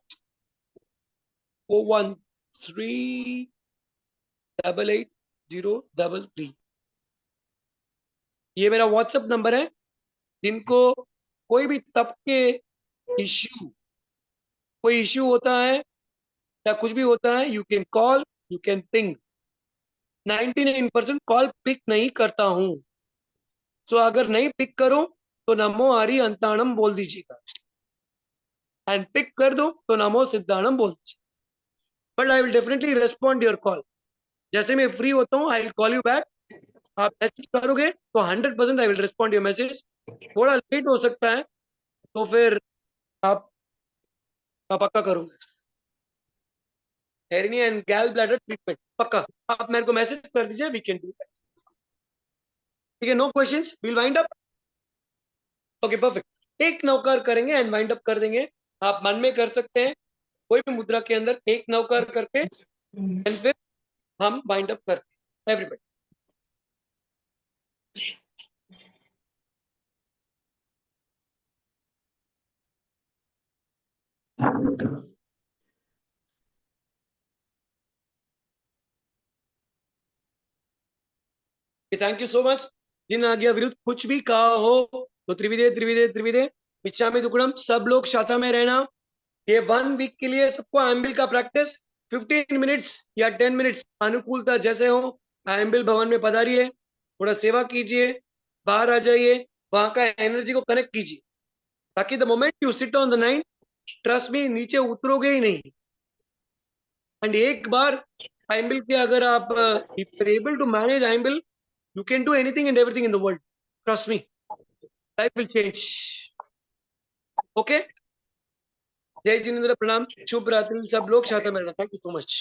413888033। ये मेरा व्हाट्सएप नंबर है। जिनको कोई भी तब के इश्यू कोई इश्यू होता है या कुछ भी होता है, you can call, you can ping. 99% call pick नहीं करता हूं, सो अगर नहीं पिक करो तो नमो हरि अंताणम बोल दीजिएगा, एंड पिक कर दो तो नमो सिद्धाणम बोल दीजिए। But I will definitely respond your call. जैसे मैं फ्री होता हूँ I will call you back. आप मैसेज करोगे तो 100% I will respond your message. थोड़ा लेट हो सकता है तो फिर आप पक्का करूंगा। हेरनिया एंड गैल ब्लैडर ट्रीटमेंट पक्का आप मेरे को मैसेज कर दीजिए, वी कैन डू दैट। ठीक है, no questions, will wind up. Okay perfect. एक नवकार करेंगे एंड वाइंड अप कर देंगे। आप मन में कर सकते हैं कोई भी मुद्रा के अंदर एक नवकार करके, एंड फिर हम वाइंड अप करते हैं। Everybody thank you so much. जिन आज्ञा विरुद्ध कुछ भी कहा हो तो त्रिविदे त्रिविदे त्रिविदे मिच्छामि दुक्कडम। सब लोग शाखा में रहना। ये 1 वीक के लिए सबको एम्बिल का प्रैक्टिस 15 मिनट्स या 10 मिनट्स अनुकूलता जैसे हो एम्बिल भवन में पधारिए, थोड़ा सेवा कीजिए, बाहर आ जाइए, वहां का एनर्जी को कनेक्ट कीजिए, ताकि the moment you sit on the 9 trust में नीचे उतरोगे ही नहीं। एंड एक बार एम्बिल के अगर आप एबल टू मैनेज एम्बिल, you can do anything and everything in the world, trust me, life will change. Okay, जय जिनेंद्र, प्रणाम, शुभ रात्रि। सब लोग शांत में रहना। Thank you so much.